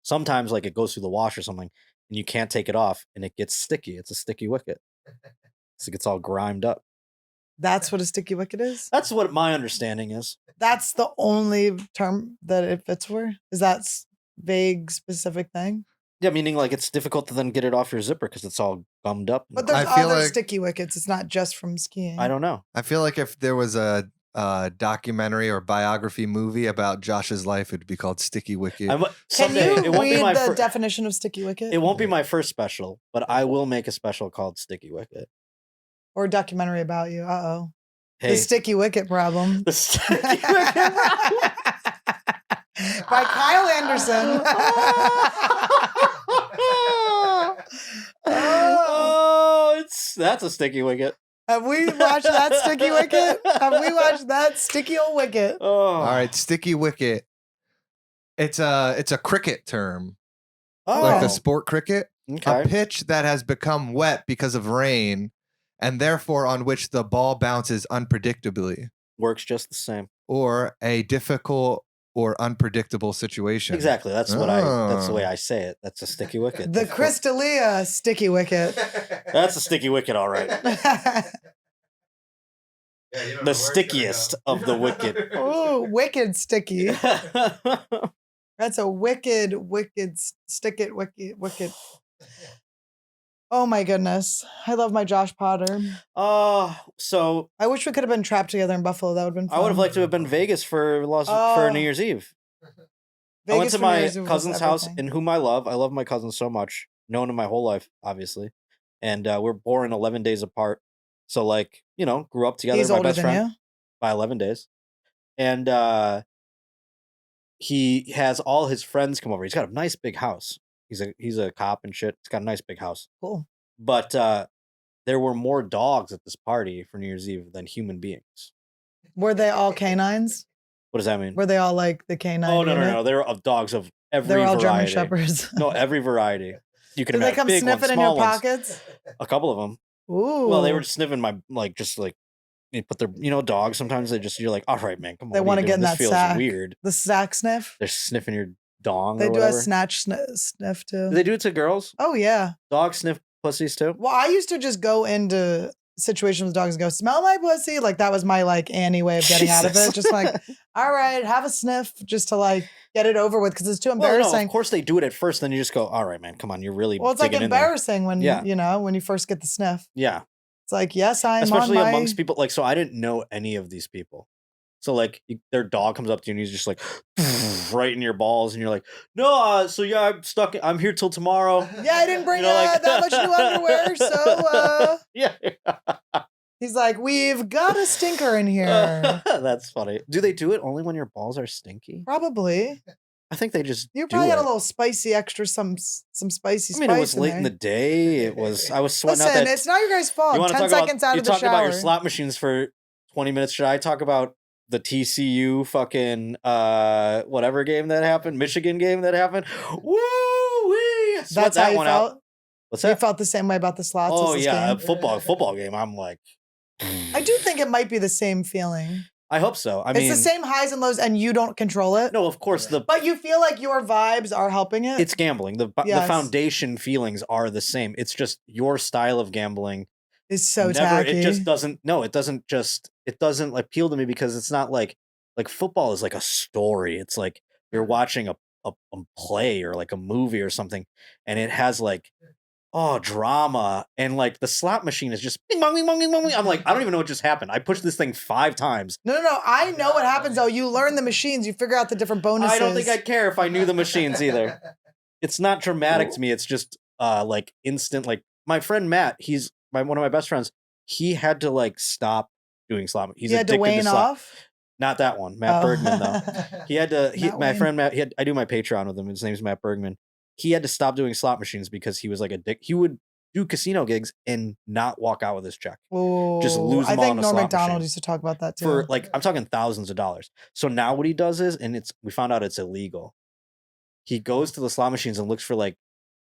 Sometimes it goes through the wash or something and you can't take it off and it gets sticky. It's a sticky wicket. So it gets all grimed up. That's what a sticky wicket is? That's what my understanding is. That's the only term that it fits for? Is that vague, specific thing? Yeah, meaning it's difficult to then get it off your zipper because it's all gummed up. But there's I feel other like- sticky wickets. It's not just from skiing. I don't know. I feel like if there was a documentary or biography movie about Josh's life, it'd be called Sticky Wicket. Can Someday, you it won't be read my the definition of sticky wicket? it won't be my first special, but I will make a special called Sticky Wicket. Or a documentary about you. Uh-oh. Hey, The sticky wicket problem. the Sticky Wicket. By Kyle Anderson. Oh. That's a sticky wicket. Have we watched that sticky wicket? Have we watched that sticky old wicket? Oh, All right, Sticky Wicket. It's a cricket term, Oh, like the sport cricket. A okay. pitch that has become wet because of rain, and therefore on which the ball bounces unpredictably, Works just the same. or a difficult or unpredictable situation. Exactly. That's that's the Oh. way I say it. That's a sticky wicket. The Crystalia sticky wicket. That's a sticky wicket, all right. The stickiest of the wicket. Oh, wicked sticky. That's a wicked, wicked, stick it, wicked. Oh my goodness. I love my Josh Potter. So I wish we could have been trapped together in Buffalo. That would have been fun. I would have liked to have been Vegas for Oh. New Year's Eve. I Vegas went to for New my Year's Eve was cousin's house, everything. and whom I love. I love my cousins so much. Known him my whole life, obviously. And we're born 11 days apart. So, like, you know, grew up together. He's my older best than friend you. by 11 days. And he has all his friends come over. He's got a nice big house. He's a cop and shit. He's got a nice big house. Cool. But there were more dogs at this party for New Year's Eve than human beings. Were they all canines? What does that mean? Were they all like the canine? Oh, no. unit? They're of dogs of every They're all variety. German Shepherds. No, every variety. You can Did they imagine come big sniffing ones, in your small ones. pockets? A couple of them. Ooh. Well, they were just sniffing my they put their dogs. Sometimes you're like, all right, man, come on. They want to get in this that feels sack. weird. The sack sniff. They're sniffing your dong. They or do whatever. a snatch sniff too. Do they do it to girls? Oh yeah. Dogs sniff pussies too. Well, I used to just go into situations with dogs and go, smell my pussy. Like that was my like Annie way of getting out of Jesus. it. Just like, all right, have a sniff just to like get it over with because it's too Well, no, embarrassing. of course they do it at first. Then you just go, all right, man, come on, you're really. Well, it's like digging in there." embarrassing when Yeah. when you first get the sniff. Yeah, It's like, yes, I'm especially on my... amongst people. Like, so I didn't know any of these people. So like their dog comes up to you and he's just like right in your balls and you're like, no, so yeah, I'm stuck. I'm here till tomorrow. Yeah, I didn't bring like- that much new underwear, so Yeah, he's like, we've got a stinker in here. that's funny. Do they do it only when your balls are stinky? Probably. I think they just You do probably it. had a little spicy extra, some spicy I mean, it was spice late in the there. day. I was sweating out Listen, that. it's not your guys' fault. You want to 10 talk seconds about? out You of the talked about your shower. slot machines for 20 minutes. Should I talk about the TCU fucking whatever game that happened, Michigan game that happened? Woo wee! That's how you felt? What's You that? felt the same way about the slots Oh as this yeah, a game? football game. I'm like, I do think it might be the same feeling. I hope so. I It's mean, the same highs and lows and you don't control it. no, of course But you feel like your vibes are helping it. it's gambling. The Yes. foundation feelings are the same. It's just your style of gambling. It's so Never, tacky. it just doesn't. No, it doesn't appeal to me because it's not like football is like a story. It's like you're watching a play or like a movie or something, and it has like drama, and like the slot machine is just bing bong bing bong bing bong. I'm like, I don't even know what just happened. I pushed this thing 5 times. No. I know what happens though. You learn the machines. You figure out the different bonuses. I don't think I'd care if I knew the machines either. It's not dramatic to me. It's just like instant. Like my friend Matt, he's one of my best friends. He had to like stop doing slot. He's You had to addicted wane slot. off. Not that one, Matt Oh. Bergman though. He had to. Matt My Wayne. friend Matt. I do my Patreon with him. His name's Matt Bergman. He had to stop doing slot machines because he was like he would do casino gigs and not walk out with his check Just Ooh, lose I them all think in a Norm slot Macdonald machine. used to talk about that too. for like I'm talking thousands of dollars. So now what he does is, and we found out it's illegal. He goes to the slot machines and looks for like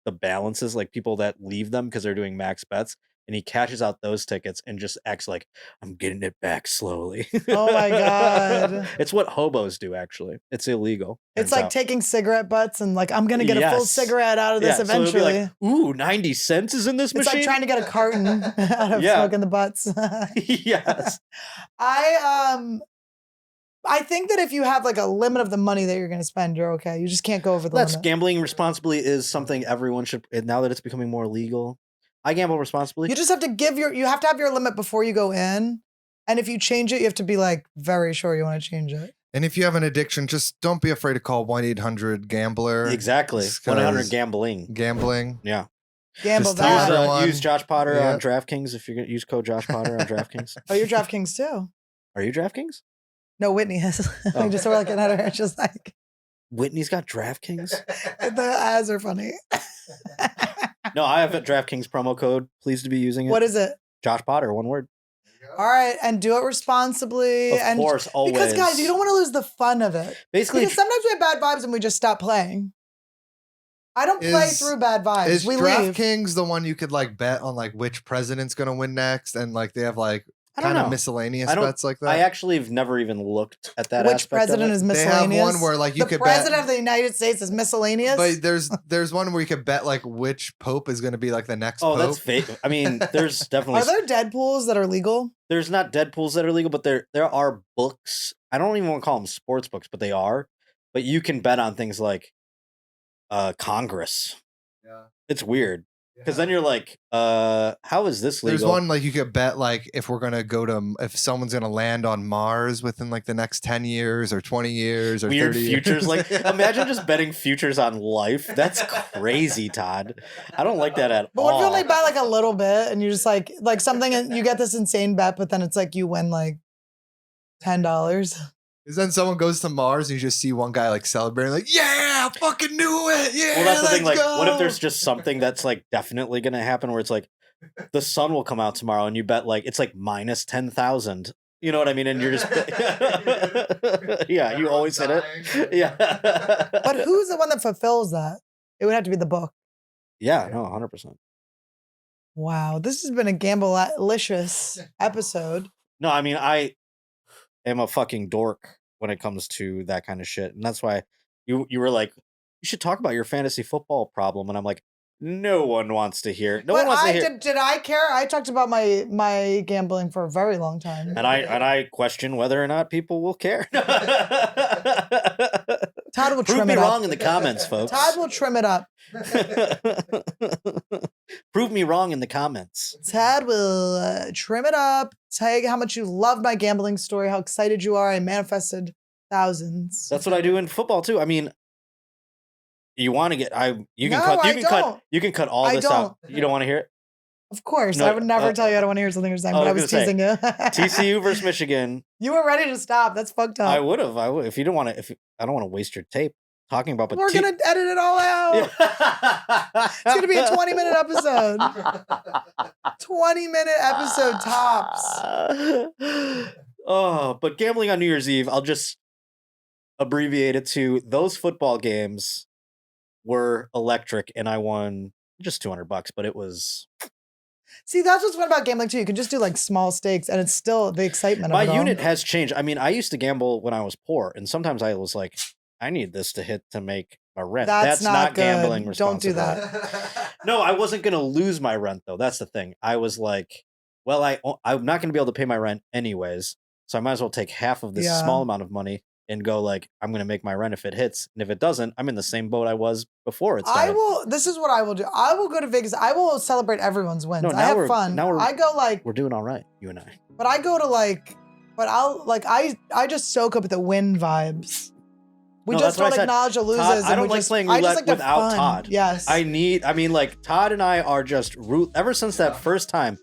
the balances, like people that leave them because they're doing max bets, and he cashes out those tickets and just acts like I'm getting it back slowly. Oh my God. It's what hobos do. Actually, it's illegal. It's turns like out. taking cigarette butts and like, I'm going to get a full Yes. cigarette out of this So it'll be eventually. like, ooh, 90 cents is in this It's machine. like trying to get a carton out of Yeah. smoking the butts. Yes. I think that if you have like a limit of the money that you're going to spend, you're okay. You just can't go over the That's limit. gambling responsibly is something everyone should. Now that it's becoming more legal, I gamble responsibly. You just have to you have to have your limit before you go in. And if you change it, you have to be like very sure you want to change it. And if you have an addiction, just don't be afraid to call 1-800-GAMBLER. Exactly. Just 100 'cause gambling. Gambling. Yeah. Gamble Just tell that. everyone- Use Josh Potter Yeah. on DraftKings if you're going to use code Josh Potter on DraftKings. Oh, you're DraftKings too. Are you DraftKings? No, Whitney is. Oh. We just were looking at her, just like Whitney's got DraftKings? the ads are funny. No, I have a DraftKings promo code. Pleased to be using it. What is it? Josh Potter, one word. All right, and do it responsibly. Of and course, always. Because guys, you don't want to lose the fun of it. Basically, Because sometimes we have bad vibes and we just stop playing. I don't play Is- through bad vibes. Is We leave. DraftKings the one you could like bet on like which president's gonna win next, and like they have like I don't kind of know. miscellaneous I don't- bets like that? I actually have never even looked at that Which aspect president of it. is They have miscellaneous? one where like you the could president bet, of the United States is miscellaneous. but there's one where you could bet like which pope is gonna be like the next Oh, pope. that's fake. I mean, there's definitely Are there Deadpools that are legal? there's not Deadpools that are legal, but there are books. I don't even want to call them sports books, but they are. But you can bet on things like Congress. Yeah. It's weird. Because then you're like, how is this legal? There's one like you could bet like if someone's gonna land on Mars within like the next 10 years or 20 years or Weird 30 futures. years. Like, imagine just betting futures on life. That's crazy, Todd. I don't like that at But all. what if you only bet like a little bit and you just like something and you get this insane bet, but then it's like you win like $10. Because then someone goes to Mars and you just see one guy like celebrating, like, yeah, I fucking knew it. Yeah. Well, that's the thing. let's Like, what if go." there's just something that's like definitely going to happen where it's like the sun will come out tomorrow and you bet like it's like minus 10,000. You know what I mean? And you're just, yeah, you always hit it. Yeah. But who's the one that fulfills that? It would have to be the book. Yeah, no, 100%. Wow, this has been a gamble-licious episode. No, I mean, I am a fucking dork when it comes to that kind of shit. And that's why you were like, you should talk about your fantasy football problem. And I'm like, no one wants to hear. No one But wants to hear. did I care? I talked about my gambling for a very long time. And I question whether or not people will care. Todd will Prove trim me it wrong up. in the comments, folks. Todd will trim it up. Prove me wrong in the comments. Todd will trim it up. Tell you how much you love my gambling story, how excited you are. I manifested thousands. That's what I do in football too. I mean, you want to get you can No, cut I you can cut don't. you can cut all I this out. don't. You don't want to hear it? Of course, No, I would never tell you I don't want to hear something you're saying, but I was gonna say, teasing you. TCU versus Michigan. You were ready to stop. That's fucked up. I would if you don't want to I don't want to waste your tape talking about but We're gonna edit it all out. It's It's gonna be a 20-minute episode. 20-minute episode tops. Oh, but gambling on New Year's Eve, I'll just abbreviate it to those football games were electric and I won just $200, but it was See, that's what's fun about gambling too. You can just do like small stakes, and it's still the excitement. my of it all. unit has changed. I mean, I used to gamble when I was poor, and sometimes I was like, I need this to hit to make my rent. That's not good. gambling Don't do responsibly. that. No, I wasn't going to lose my rent though. That's the thing. I was like, well, I'm not going to be able to pay my rent anyways, so I might as well take half of this Yeah. small amount of money and go like, I'm going to make my rent if it hits, and if it doesn't, I'm in the same boat I was before it started. I will. This is what I will do. I will go to Vegas. I will celebrate everyone's wins. No, I now have we're- fun. now we're- I go like, We're doing all right, you and I. but I go to like, but I'll like I just soak up the win vibes. We No, just that's what I don't said. acknowledge the loses. Todd, and I don't we like just, playing I just roulette like the without fun. Todd. Yes. I mean, like Todd and I are just ever since that first time.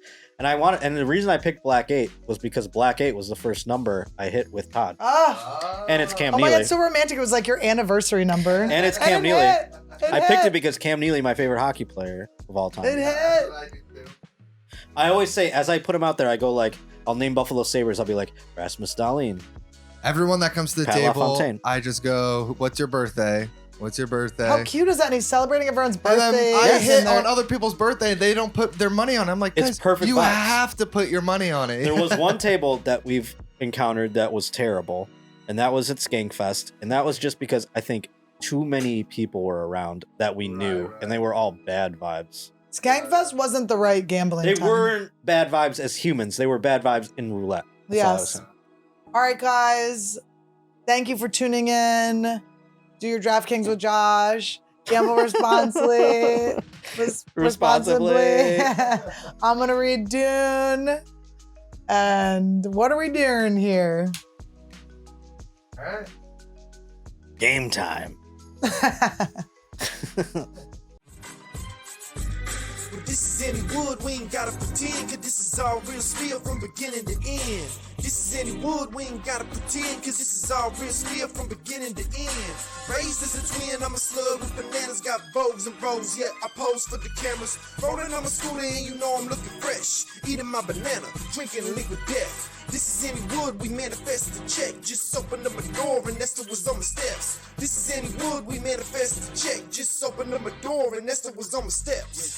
And the reason I picked Black 8 was because Black 8 was the first number I hit with Todd. Ah. And it's Cam Oh my Neely. God, so romantic. It was like your anniversary number. And it's Cam it Neely. hit. I picked it because Cam Neely, my favorite hockey player of all time. It hit. I always say, as I put him out there, I go like, I'll name Buffalo Sabres. I'll be like, Rasmus Dahlin. Everyone that comes to the Pat table, LaFontaine. I just go, what's your birthday? What's your birthday? How cute is that? And he's celebrating everyone's And then birthday. I hit on other people's birthday. They don't put their money on it. I'm like, It's guys, perfect you vibes. have to put your money on it. There was one table that we've encountered that was terrible, and that was at Skankfest. And that was just because I think too many people were around that we knew, Right. and they were all bad vibes. Skankfest wasn't the right gambling They time. weren't bad vibes as humans. They were bad vibes in roulette. That's all I was Yes. saying. All right, guys. Thank you for tuning in. Do your DraftKings with Josh. Gamble responsibly. Responsibly. I'm going to read Dune. And what are we doing here? All right. Game time. Well, this is AnnieWood, we ain't gotta pretend, cause this is all real spiel from beginning to end. This is AnnieWood, we ain't gotta pretend, cause this is all real spiel from beginning to end. Raised as a twin, I'm a slug with bananas, got bows and rows, yeah, I pose for the cameras. Rolling on my scooter and you know I'm looking fresh. Eating my banana, drinking liquid death. This is AnnieWood, we manifested the check. Just opened up a door and Esther was on my steps. This is AnnieWood, we manifested the check. Just opened up a door and Esther was on my steps.